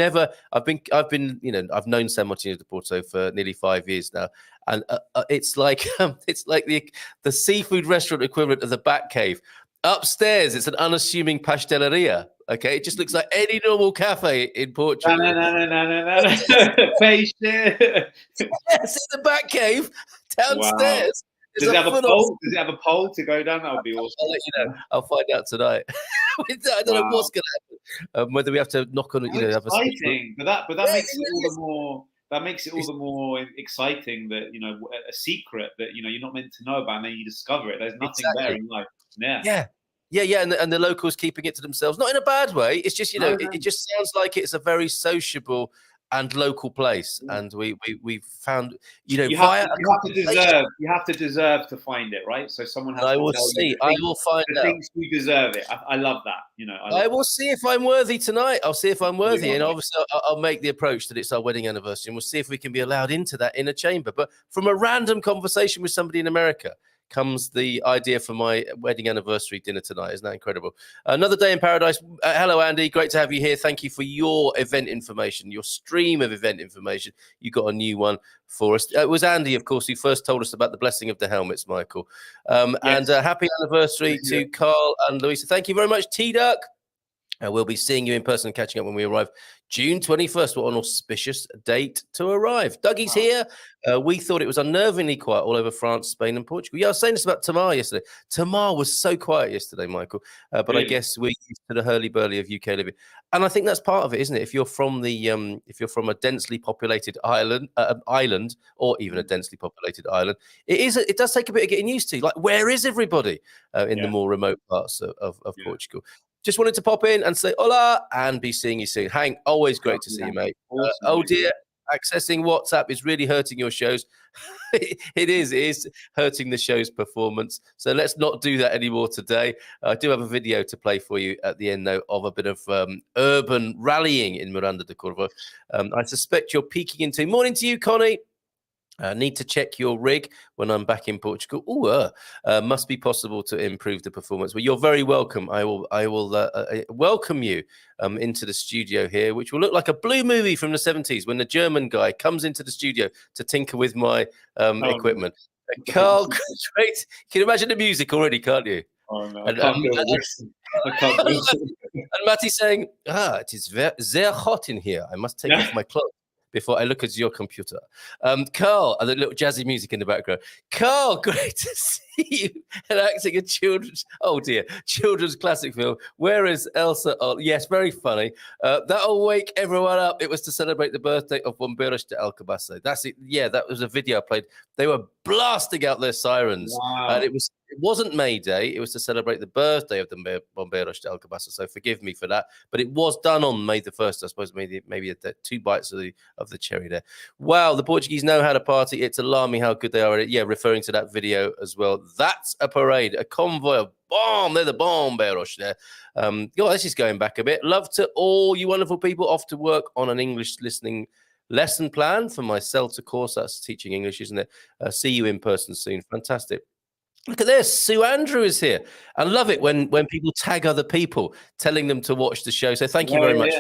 known San Martino de Porto for nearly 5 years now, and it's like the seafood restaurant equivalent of the Batcave. Upstairs, it's an unassuming pasteleria. Okay, it just looks like any normal cafe in Portugal. No. Patient. Yes, in the Batcave downstairs. Wow. Does it have a pole? Does it have a pole to go down? That would be awesome. I'll let you know. I'll find out tonight. I don't know what's going to happen. Whether we have to knock on, exciting. But that makes it all the more. That makes it all the more exciting that a secret that you're not meant to know about, and then you discover it. There's nothing better in life. Yeah, and the locals keeping it to themselves, not in a bad way. It's just, you know, it just sounds like it's a very sociable and local place, and we found, you know, you have to deserve to find it, right? So someone has I to will tell see. you I will find the out. things you deserve it. I love that. You know, I will see if I'm worthy tonight. I'll see if I'm worthy, and right. obviously I'll make the approach that it's our wedding anniversary, and we'll see if we can be allowed into that inner chamber. But from a random conversation with somebody in America comes the idea for my wedding anniversary dinner tonight. Isn't that incredible? Another day in paradise. Hello, Andy. Great to have you here. Thank you for your event information, your stream of event information. You got a new one for us. It was Andy, of course, who first told us about the blessing of the helmets, Michael. Yes. And happy anniversary to Carl and Louisa. Thank you very much, T-Duck. We'll be seeing you in person and catching up when we arrive. June 21st. What an auspicious date to arrive. Dougie's here. We thought it was unnervingly quiet all over France, Spain, and Portugal. Yeah, I was saying this about Tamar yesterday. Tamar was so quiet yesterday, Michael. But really? I guess we're used to the hurly-burly of UK living, and I think that's part of it, isn't it? If you're from a densely populated island, or even a densely populated island, it does take a bit of getting used to. Like, where is everybody in the more remote parts of Portugal? Just wanted to pop in and say hola and be seeing you soon. Hank, always great to see you, mate. Awesome, oh, dear. Accessing WhatsApp is really hurting your shows. It is hurting the show's performance. So let's not do that anymore today. I do have a video to play for you at the end, though, of a bit of urban rallying in Miranda de Corvo. I suspect you're peeking into. Morning to you, Connie. Need to check your rig when I'm back in Portugal. Must be possible to improve the performance. Well, you're very welcome. I will welcome you into the studio here, which will look like a blue movie from the 70s when the German guy comes into the studio to tinker with my equipment. Carl, great. Can you imagine the music already, can't you? Oh, no, I can't do it. And Matty saying, it is sehr hot in here. I must take off my clothes before I look at your computer. Carl, and the little jazzy music in the background. Carl, great to see you and acting a children's classic film. Where is Elsa? Oh, yes, very funny. That'll wake everyone up. It was to celebrate the birthday of Bomberos de Alcobaça. That's it. Yeah, that was a video I played. They were blasting out their sirens. Wow. And it wasn't May Day. It was to celebrate the birthday of the Bomberos de Alcobaça. So forgive me for that. But it was done on May the 1st. I suppose maybe 2 bites of the cherry there. Wow, the Portuguese know how to party. It's alarming how good they are at it. Yeah, referring to that video as well. That's a parade, a convoy of bomb. They're the Bomberos there. This is going back a bit. Love to all you wonderful people off to work on an English listening lesson plan for my CELTA course. That's teaching English, isn't it? See you in person soon. Fantastic. Look at this. Sue Andrew is here. I love it when people tag other people, telling them to watch the show. So thank you very much.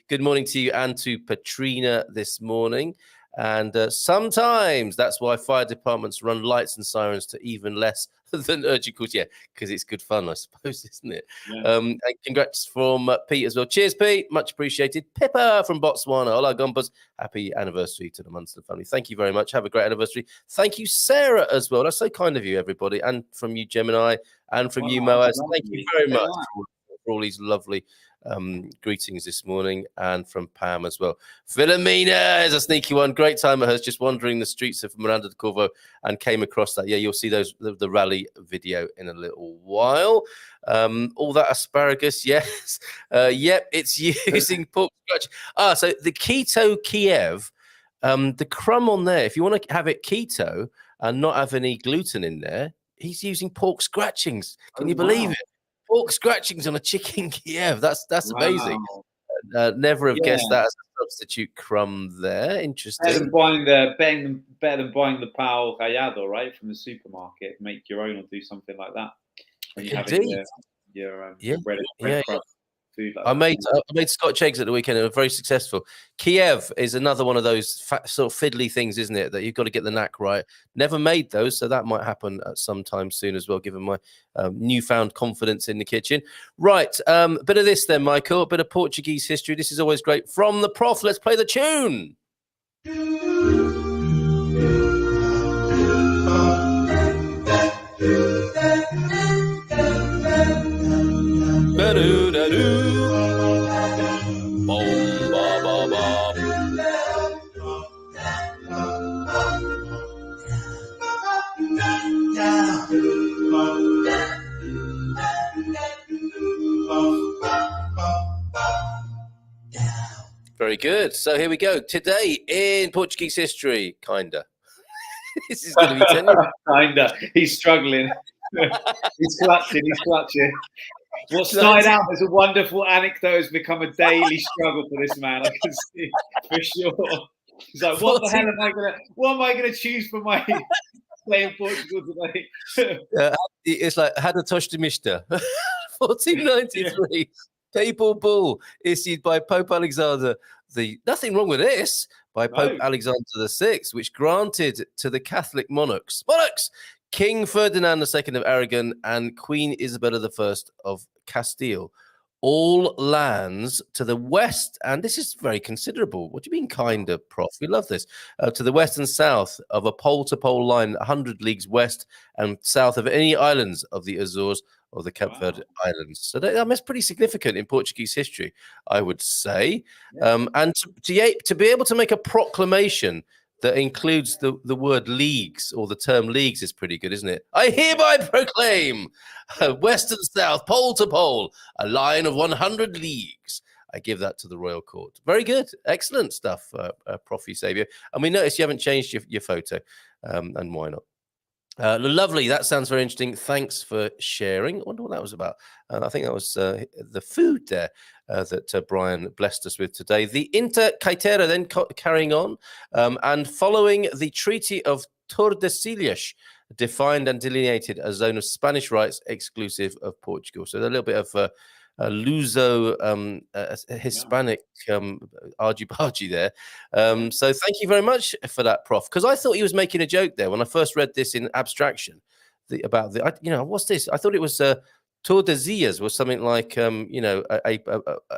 Good morning to you and to Patrina this morning. And sometimes that's why fire departments run lights and sirens to even less than urgent calls. Yeah, because it's good fun, I suppose, isn't it? Yeah. And congrats from Pete as well. Cheers, Pete. Much appreciated. Pippa from Botswana. Hola, Gompas. Happy anniversary to the Munster family. Thank you very much. Have a great anniversary. Thank you, Sarah, as well. That's so kind of you, everybody. And from you, Gemini. And from you, Moaz. Thank you very much for all these lovely greetings this morning, and from Pam as well. Philomena is a sneaky one. Great time at hers, just wandering the streets of Miranda de Corvo and came across that. Yeah, you'll see the rally video in a little while. All that asparagus, yes. Yep, it's using pork scratch. So the keto Kiev, the crumb on there, if you want to have it keto and not have any gluten in there, he's using pork scratchings. Can you believe it? Pork scratchings on a chicken Kiev. That's amazing. Never have guessed that as a substitute crumb there. Interesting. Better than buying the pão rallado, right, from the supermarket. Make your own or do something like that. When you're having your breadcrumb food like I made Scotch eggs at the weekend. They were very successful. Kiev is another one of those sort of fiddly things, isn't it? That you've got to get the knack right. Never made those, so that might happen at some time soon as well, given my newfound confidence in the kitchen. Right, bit of this then, Michael. A bit of Portuguese history. This is always great. From the Prof, let's play the tune. good. So here we go. Today in Portuguese history, kinda. This is going to be 10 years. Kinda. He's struggling. He's clutching. What started out as a wonderful anecdote has become a daily struggle for this man. I can see for sure. He's like, what the hell am I gonna choose for my play in Portugal today? It's like had a touch to Mishta. 1493. Papal bull issued by Pope Alexander nothing wrong with this, by Pope Alexander VI, which granted to the Catholic monarchs, King Ferdinand II of Aragon and Queen Isabella I of Castile, all lands to the west, and this is very considerable. What do you mean, kind of, Prof? We love this. To the west and south of a pole-to-pole line, 100 leagues west and south of any islands of the Azores or the Cape Verde Islands. So that's pretty significant in Portuguese history, I would say. Yeah. And to be able to make a proclamation that includes the word leagues or the term leagues is pretty good, isn't it? I hereby proclaim west and south, pole to pole, a line of 100 leagues. I give that to the royal court. Very good. Excellent stuff, Prof. Eusebio. And we noticed you haven't changed your photo, and why not? Lovely. That sounds very interesting. Thanks for sharing. I wonder what that was about. I think that was the food there that Brian blessed us with today. The Inter Caetera then carrying on and following the Treaty of Tordesilhas, defined and delineated a zone of Spanish rights exclusive of Portugal. So a little bit of Luso Hispanic argy-bargy there. So thank you very much for that, Prof, because I thought he was making a joke there when I first read this in abstraction what's this? I thought it was Tordesillas was something like a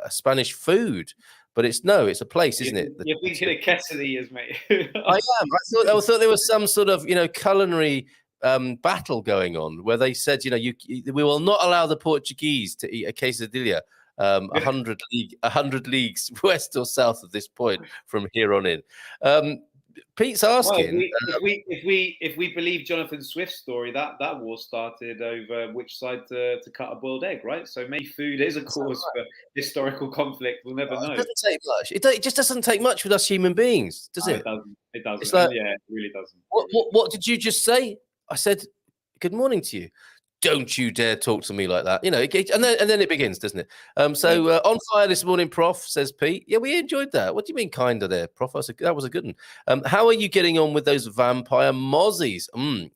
Spanish food, but it's a place, isn't it? You're thinking of quesadillas, mate. I am. I thought there was some sort of culinary battle going on where they said, we will not allow the Portuguese to eat a quesadilla 100 leagues west or south of this point from here on in. Pete's asking, if we believe Jonathan Swift's story, that war started over which side to cut a boiled egg, right? So maybe food is a cause for historical conflict. We'll never know. It doesn't take much. It just doesn't take much with us human beings, does it? It doesn't. It's like, yeah, it really doesn't. What did you just say? I said, good morning to you. Don't you dare talk to me like that. And then it begins, doesn't it? On fire this morning, Prof, says Pete. Yeah, we enjoyed that. What do you mean kind of there, Prof? That was a good one. How are you getting on with those vampire mozzies?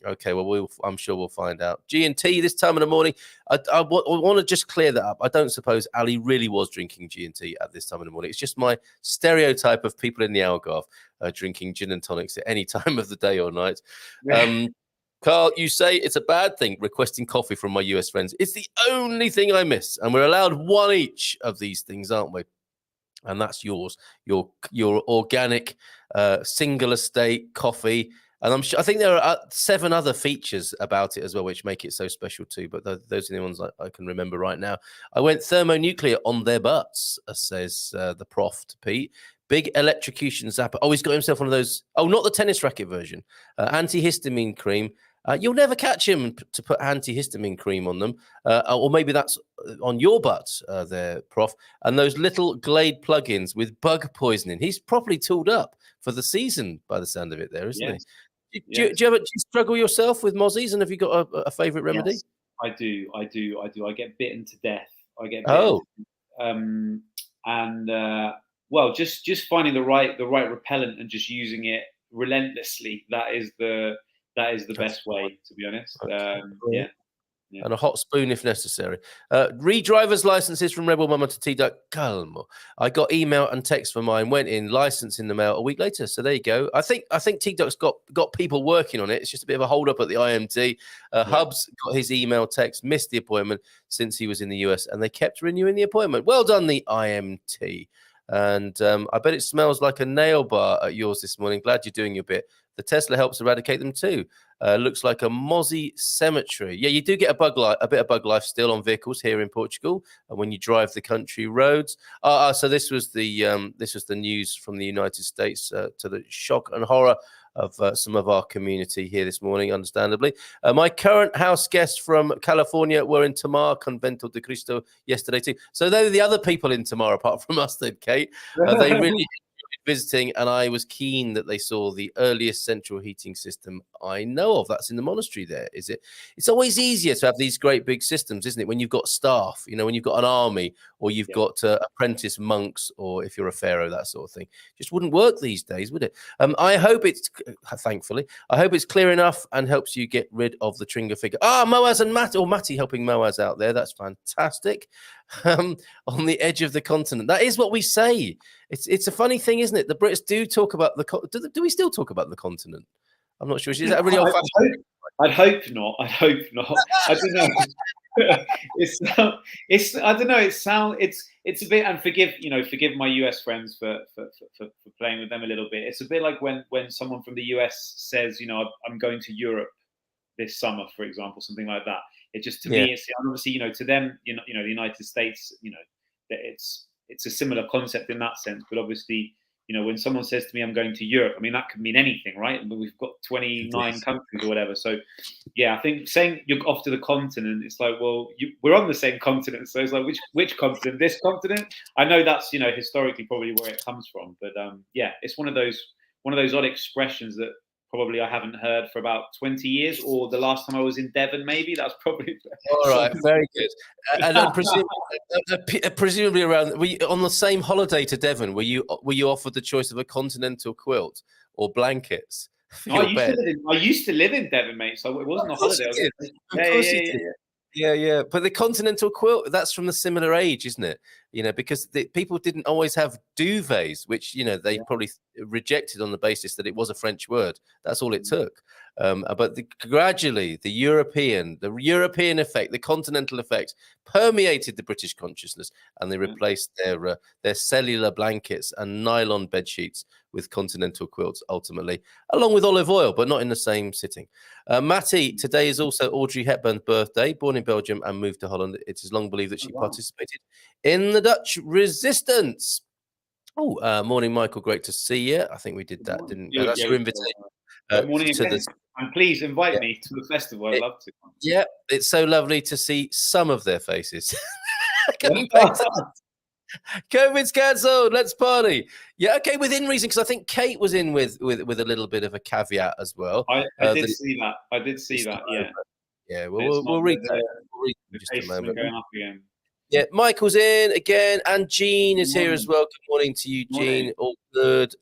Okay, well, I'm sure we'll find out. G&T this time of the morning. I want to just clear that up. I don't suppose Ali really was drinking G&T at this time of the morning. It's just my stereotype of people in the Algarve drinking gin and tonics at any time of the day or night. Carl, you say it's a bad thing requesting coffee from my US friends. It's the only thing I miss. And we're allowed one each of these things, aren't we? And that's yours, your organic single estate coffee. And I think there are 7 other features about it as well, which make it so special too. But those are the ones I can remember right now. I went thermonuclear on their butts, says the Prof to Pete. Big electrocution zapper. Oh, he's got himself one of those. Oh, not the tennis racket version. Antihistamine cream. You'll never catch him to put antihistamine cream on them. Or maybe that's on your butt there, Prof. And those little Glade plugins with bug poisoning. He's properly tooled up for the season by the sound of it there, isn't he? Do you struggle yourself with mozzies? And have you got a favourite remedy? Yes, I do. I get bitten to death. Well, just finding the right repellent and just using it relentlessly. That is the best way, to be honest. Yeah. And a hot spoon if necessary. Re-driver's licenses from Rebel Mama to T-Duck. Calmo. I got email and text for mine. Went in, license in the mail a week later. So there you go. I think T-Duck's got people working on it. It's just a bit of a hold up at the IMT. Hubs got his email text, missed the appointment since he was in the US, and they kept renewing the appointment. Well done, the IMT. And I bet it smells like a nail bar at yours this morning. Glad you're doing your bit. The Tesla helps eradicate them too. Looks like a mozzie cemetery. Yeah, you do get a bit of bug life still on vehicles here in Portugal, and when you drive the country roads. So this was the news from the United States to the shock and horror of some of our community here this morning, understandably. My current house guests from California were in Tamar, Convento de Cristo, yesterday too. So they were the other people in Tamar, apart from us then, Kate. They really enjoyed visiting, and I was keen that they saw the earliest central heating system I know of. That's in the monastery there, is it? It's always easier to have these great big systems, isn't it? When you've got staff, when you've got an army, or you've got apprentice monks, or if you're a pharaoh, that sort of thing. Just wouldn't work these days, would it? I hope it's, thankfully, I hope it's clear enough and helps you get rid of the Tringa figure. Moaz and Matty helping Moaz out there. That's fantastic. On the edge of the continent. That is what we say. It's a funny thing, isn't it? The Brits do talk about do we still talk about the continent? I'm not sure. Is that really old-fashioned? I'd hope not. I don't know. It's I don't know. It's a bit, and forgive my US friends for playing with them a little bit. It's a bit like when someone from the US says, I'm going to Europe this summer, for example, something like that. It just, to me, it's obviously, to them, the United States, it's a similar concept in that sense. But obviously, when someone says to me, I'm going to Europe, I mean, that could mean anything, right? But we've got 29 countries or whatever. So, yeah, I think saying you're off to the continent, it's like, well, we're on the same continent. So it's like, which continent? This continent? I know that's, historically probably where it comes from. But yeah, it's one of those odd expressions that probably I haven't heard for about 20 years, or the last time I was in Devon, maybe. That's probably all right. Very good. And presumably around, were you on the same holiday to Devon? Were you offered the choice of a continental quilt or blankets? No, I used to live in Devon, mate. So it wasn't a holiday. Of course you did. Yeah. But the continental quilt, that's from the similar age, isn't it? Because people didn't always have duvets, which, they probably rejected on the basis that it was a French word. That's all it took. But gradually, the European effect, the continental effect, permeated the British consciousness, and they replaced their cellular blankets and nylon bed sheets with continental quilts, ultimately, along with olive oil, but not in the same sitting. Matty, today is also Audrey Hepburn's birthday, born in Belgium and moved to Holland. It is long believed that she participated in the Dutch resistance. Morning, Michael. Great to see you. I think we did that, didn't we? That's your invitation. Good morning, and please invite me to the festival. I'd love to. Yeah, it's so lovely to see some of their faces. COVID's cancelled. Let's party. Yeah, okay, within reason, because I think Kate was in with a little bit of a caveat as well. I did see that. Yeah. Yeah. We'll read that. We'll read in just a moment. Going up again. Yeah, Michael's in again, and Jean is here as well. Good morning to you, Jean. All good.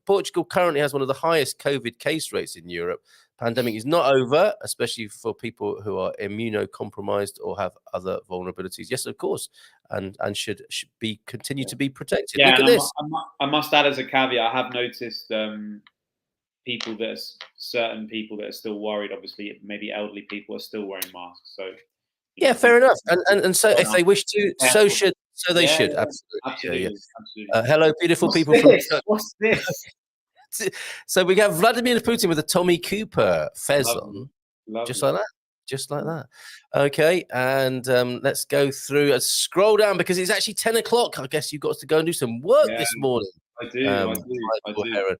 Portugal currently has one of the highest COVID case rates in Europe. Pandemic is not over, especially for people who are immunocompromised or have other vulnerabilities. Yes, of course, and should continue to be protected. Yeah, look at this. I must add as a caveat, I have noticed certain people that are still worried. Obviously, maybe elderly people are still wearing masks. So yeah, fair enough. And so if they wish to, so they should. Absolutely. Yeah. Hello, beautiful people. What's this? So we have Vladimir Putin with a Tommy Cooper fez on, just like that. Okay, and let's go through and scroll down because it's actually 10 o'clock. I guess you've got to go and do some work this morning. I do. Heron.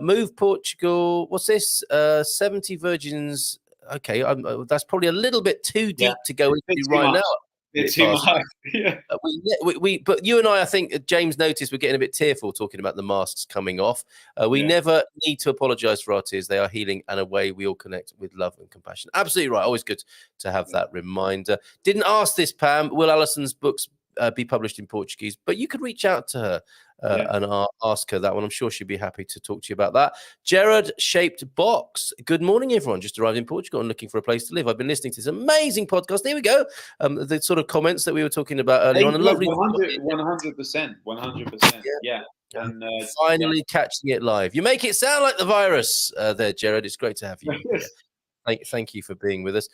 Move Portugal. What's this? 70 virgins. Okay, that's probably a little bit too deep to go into right now. It's too much. Yeah. But you and I think James noticed we're getting a bit tearful talking about the masks coming off. We never need to apologise for our tears. They are healing, and a way we all connect with love and compassion. Absolutely right. Always good to have that reminder. Didn't ask this, Pam. Will Alyson's books be published in Portuguese? But you could reach out to her and ask her that one. I'm sure she'd be happy to talk to you about that. Jared Shaped Box. Good morning, everyone. Just arrived in Portugal and looking for a place to live. I've been listening to this amazing podcast. There we go. The sort of comments that we were talking about earlier on. 100%. Yeah. And finally catching it live. You make it sound like the virus there, Jared. It's great to have you. Thank you for being with us.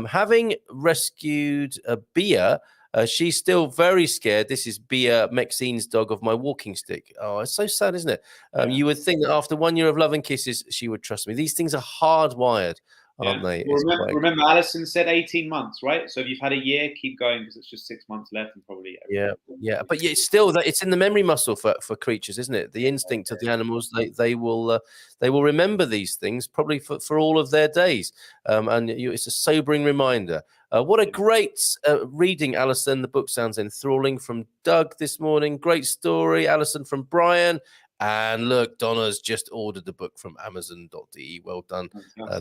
Having rescued Bia She's still very scared. This is Bia Maxine's dog of my walking stick. Oh, it's so sad, isn't it? You would think that after 1 year of love and kisses, she would trust me. These things are hardwired, aren't they? Well, remember, Alyson said 18 months, right? So if you've had a year, keep going because it's just 6 months left and probably. Yeah. But yeah, still, that it's in the memory muscle for creatures, isn't it? The instinct of the animals. They will remember these things probably for all of their days. And it's a sobering reminder. What a great reading, Alyson. The book sounds enthralling from Doug this morning. Great story, Alyson, from Brian. And look, Donna's just ordered the book from Amazon.de. Well done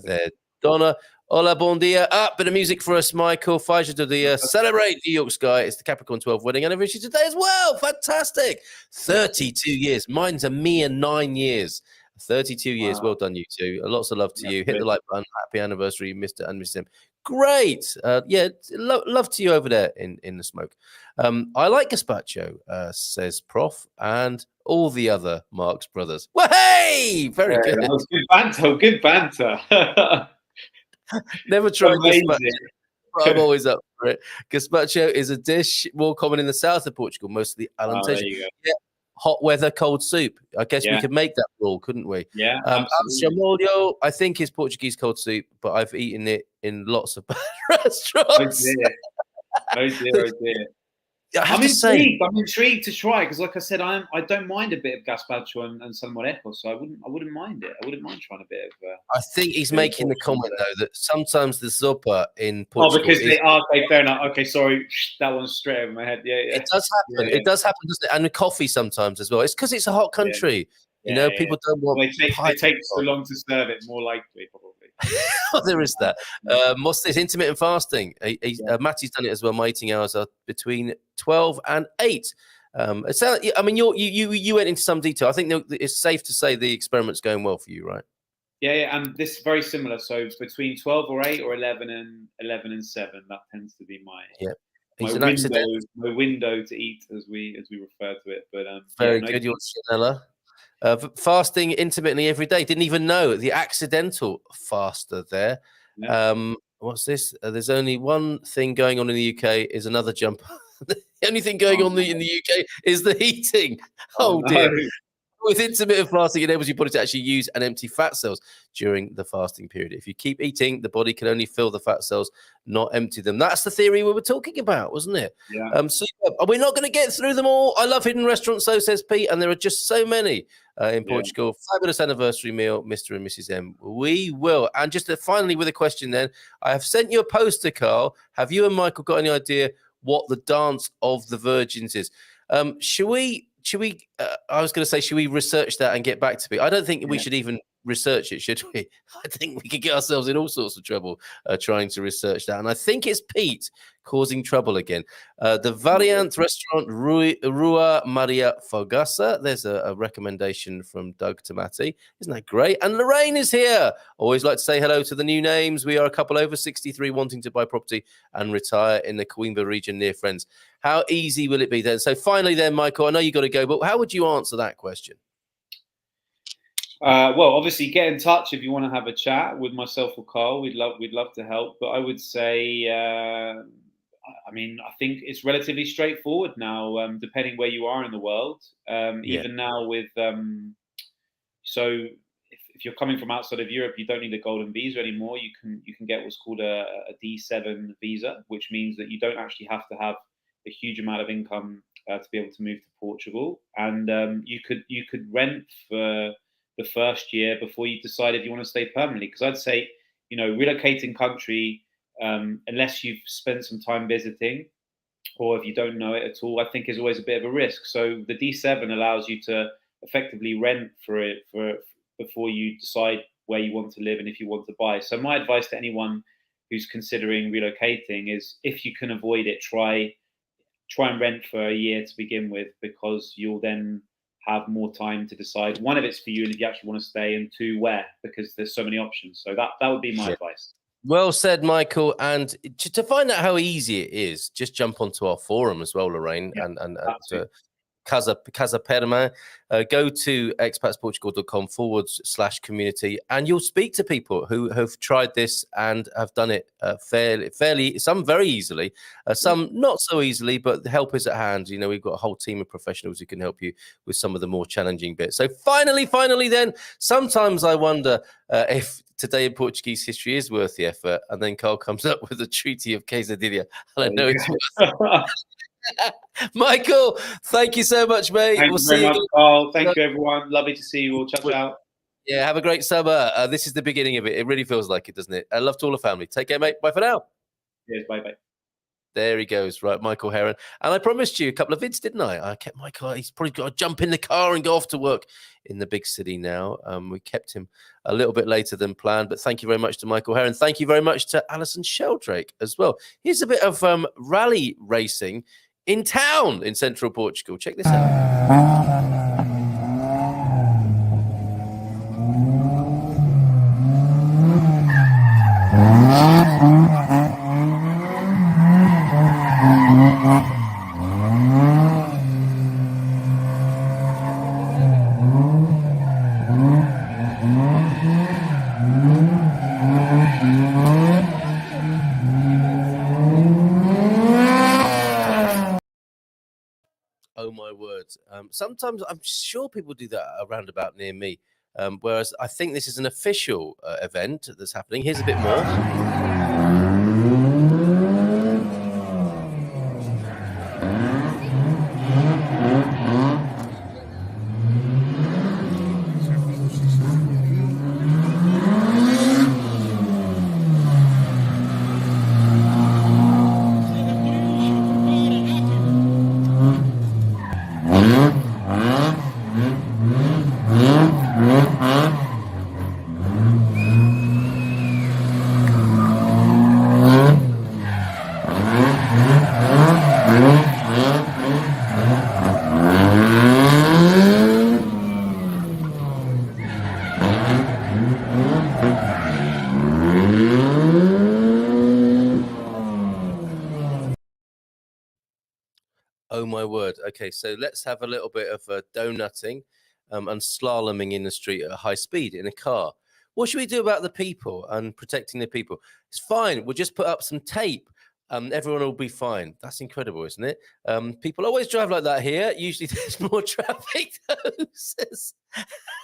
there, Donna. Hola, bon dia. Bit of music for us, Michael. Faiza do dia. Celebrate New York Sky. It's the Capricorn 12 wedding anniversary today as well. Fantastic. 32 years. Mine's a mere 9 years. 32 years. Well done, you two. Lots of love to you. Hit the like button. Happy anniversary, Mr. and Mrs. M. Great. Love to you over there in the smoke. I like gazpacho, says Prof, and all the other Marx brothers. Well, hey! Very good. That was good banter. Good banter. Never tried gazpacho. I'm always up for it. Gazpacho is a dish more common in the south of Portugal, mostly Alentejo. Hot weather, cold soup. I guess we could make that rule, couldn't we? Yeah. Chamolho, I think, is Portuguese cold soup, but I've eaten it in lots of restaurants. Oh dear. I'm intrigued to try because, like I said, I don't mind a bit of gazpacho and salmorejo, so I wouldn't mind it. I wouldn't mind trying a bit of. I think he's making the comment though that sometimes the sopa in Portugal. Because okay, fair enough. Okay, sorry, that one's straight over my head. Yeah. It does happen. It does happen, doesn't it? And with coffee sometimes as well. It's because it's a hot country. You know, people don't want. They take so long to serve it. More likely, probably. Well, there is that. What's this? Intermittent fasting. Matty's done it as well. My eating hours are between 12 and 8. So, I mean, you went into some detail. I think it's safe to say the experiment's going well for you, right? Yeah, and this is very similar. So between 12 or 8 or 11 and 7, that tends to be my window to eat, as we refer to it. But very good. You're Chanella. Fasting intermittently every day. Didn't even know the accidental faster there. What's this? There's only one thing going on in the UK is another jump. The only thing going on in the UK is the heating. Oh dear. No. With intermittent fasting, it enables your body to actually use and empty fat cells during the fasting period. If you keep eating, the body can only fill the fat cells, not empty them. That's the theory we were talking about, wasn't it? Yeah. So we're not going to get through them all. I love hidden restaurants, so says Pete, and there are just so many in Portugal. Fabulous anniversary meal, Mr. and Mrs. M. We will. And just finally with a question then, I have sent you a poster, Carl. Have you and Michael got any idea what the Dance of the Virgins is? Should we I was going to say, should we research that and get back to me? I don't think we should even research it, should we? I think we could get ourselves in all sorts of trouble trying to research that. And I think it's Pete causing trouble again. The Variant Restaurant Rua Maria Fogassa. There's a recommendation from Doug to Matty. Isn't that great? And Lorraine is here. Always like to say hello to the new names. We are a couple over 63 wanting to buy property and retire in the Coimbra region near friends. How easy will it be then? So finally then, Michael, I know you got to go, but how would you answer that question? Well, obviously, get in touch if you want to have a chat with myself or Carl. We'd love to help. But I would say, I think it's relatively straightforward now, depending where you are in the world. Even now with, so if you're coming from outside of Europe, you don't need a golden visa anymore. You can get what's called a D7 visa, which means that you don't actually have to have a huge amount of income to be able to move to Portugal, and you could rent for the first year before you decide if you want to stay permanently. Because I'd say, relocating country, unless you've spent some time visiting, or if you don't know it at all, I think is always a bit of a risk. So the D7 allows you to effectively rent for before you decide where you want to live and if you want to buy. So my advice to anyone who's considering relocating is, if you can avoid it, try and rent for a year to begin with, because you'll then have more time to decide, one, if it's for you and if you actually want to stay, and two, where, because there's so many options. So that would be my advice. Well said, Michael. And to find out how easy it is, just jump onto our forum as well, Lorraine, and Casa Perma. Go to expatsportugal.com/community, and you'll speak to people who have tried this and have done it fairly, some very easily, some not so easily, but the help is at hand. You know, we've got a whole team of professionals who can help you with some of the more challenging bits. So finally, then, sometimes I wonder if today in Portuguese history is worth the effort, and then Carl comes up with the Treaty of Quesadilla, and I know it's worth Michael, thank you so much, mate. Thank you very much, Carl. Thank you, everyone. Lovely to see you all. Ciao, ciao. Yeah, have a great summer. This is the beginning of it. It really feels like it, doesn't it? I love to all the family. Take care, mate. Bye for now. Yes, bye-bye. There he goes, right, Michael Heron. And I promised you a couple of vids, didn't I? I kept Michael. He's probably got to jump in the car and go off to work in the big city now. We kept him a little bit later than planned, but thank you very much to Michael Heron. Thank you very much to Alyson Sheldrake as well. Here's a bit of rally racing in town in central Portugal. Check this out. Oh my word. Sometimes I'm sure people do that around about near me. Whereas I think this is an official event that's happening. Here's a bit more. Oh my word. Okay, so let's have a little bit of donutting and slaloming in the street at high speed in a car. What should we do about the people and protecting the people? It's fine. We'll just put up some tape. Everyone will be fine. That's incredible, isn't it? People always drive like that here. Usually there's more traffic, though, says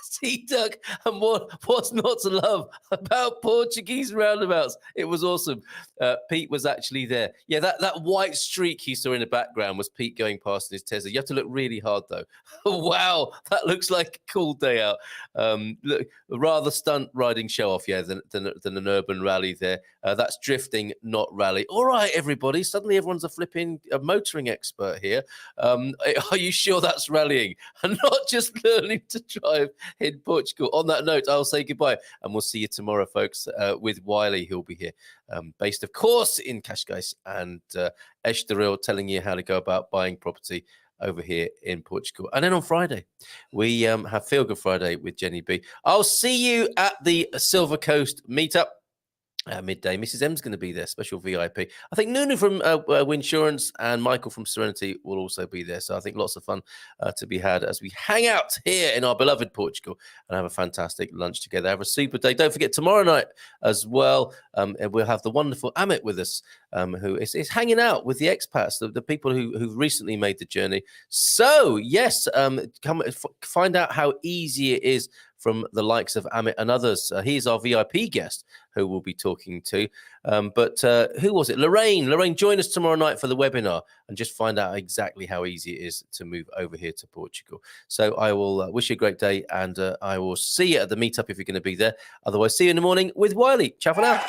Sea Duck. And what's not to love about Portuguese roundabouts? It was awesome. Pete was actually there. Yeah, that white streak you saw in the background was Pete going past in his Tesla. You have to look really hard, though. Wow, that looks like a cool day out. Look, rather stunt riding show off, yeah, than an urban rally there. That's drifting, not rally. All right, everybody. Suddenly everyone's a motoring expert here. Are you sure that's rallying and not just learning to drive in Portugal? On that note, I'll say goodbye and we'll see you tomorrow, folks, with Wiley. He'll be here, based, of course, in Cascais and Estoril, telling you how to go about buying property over here in Portugal. And then on Friday, we have Feel Good Friday with Jenny B. I'll see you at the Silver Coast meetup. Midday. Mrs. M's going to be there, special VIP. I think Nunu from Winsurance and Michael from Serenity will also be there. So I think lots of fun to be had as we hang out here in our beloved Portugal and have a fantastic lunch together. Have a super day. Don't forget tomorrow night as well. And we'll have the wonderful Amit with us, who is hanging out with the expats, the people who've recently made the journey. So yes, come find out how easy it is from the likes of Amit and others. He's our VIP guest who we'll be talking to. But who was it? Lorraine. Lorraine, join us tomorrow night for the webinar and just find out exactly how easy it is to move over here to Portugal. So I will wish you a great day, and I will see you at the meetup if you're going to be there. Otherwise, see you in the morning with Wiley. Ciao for now.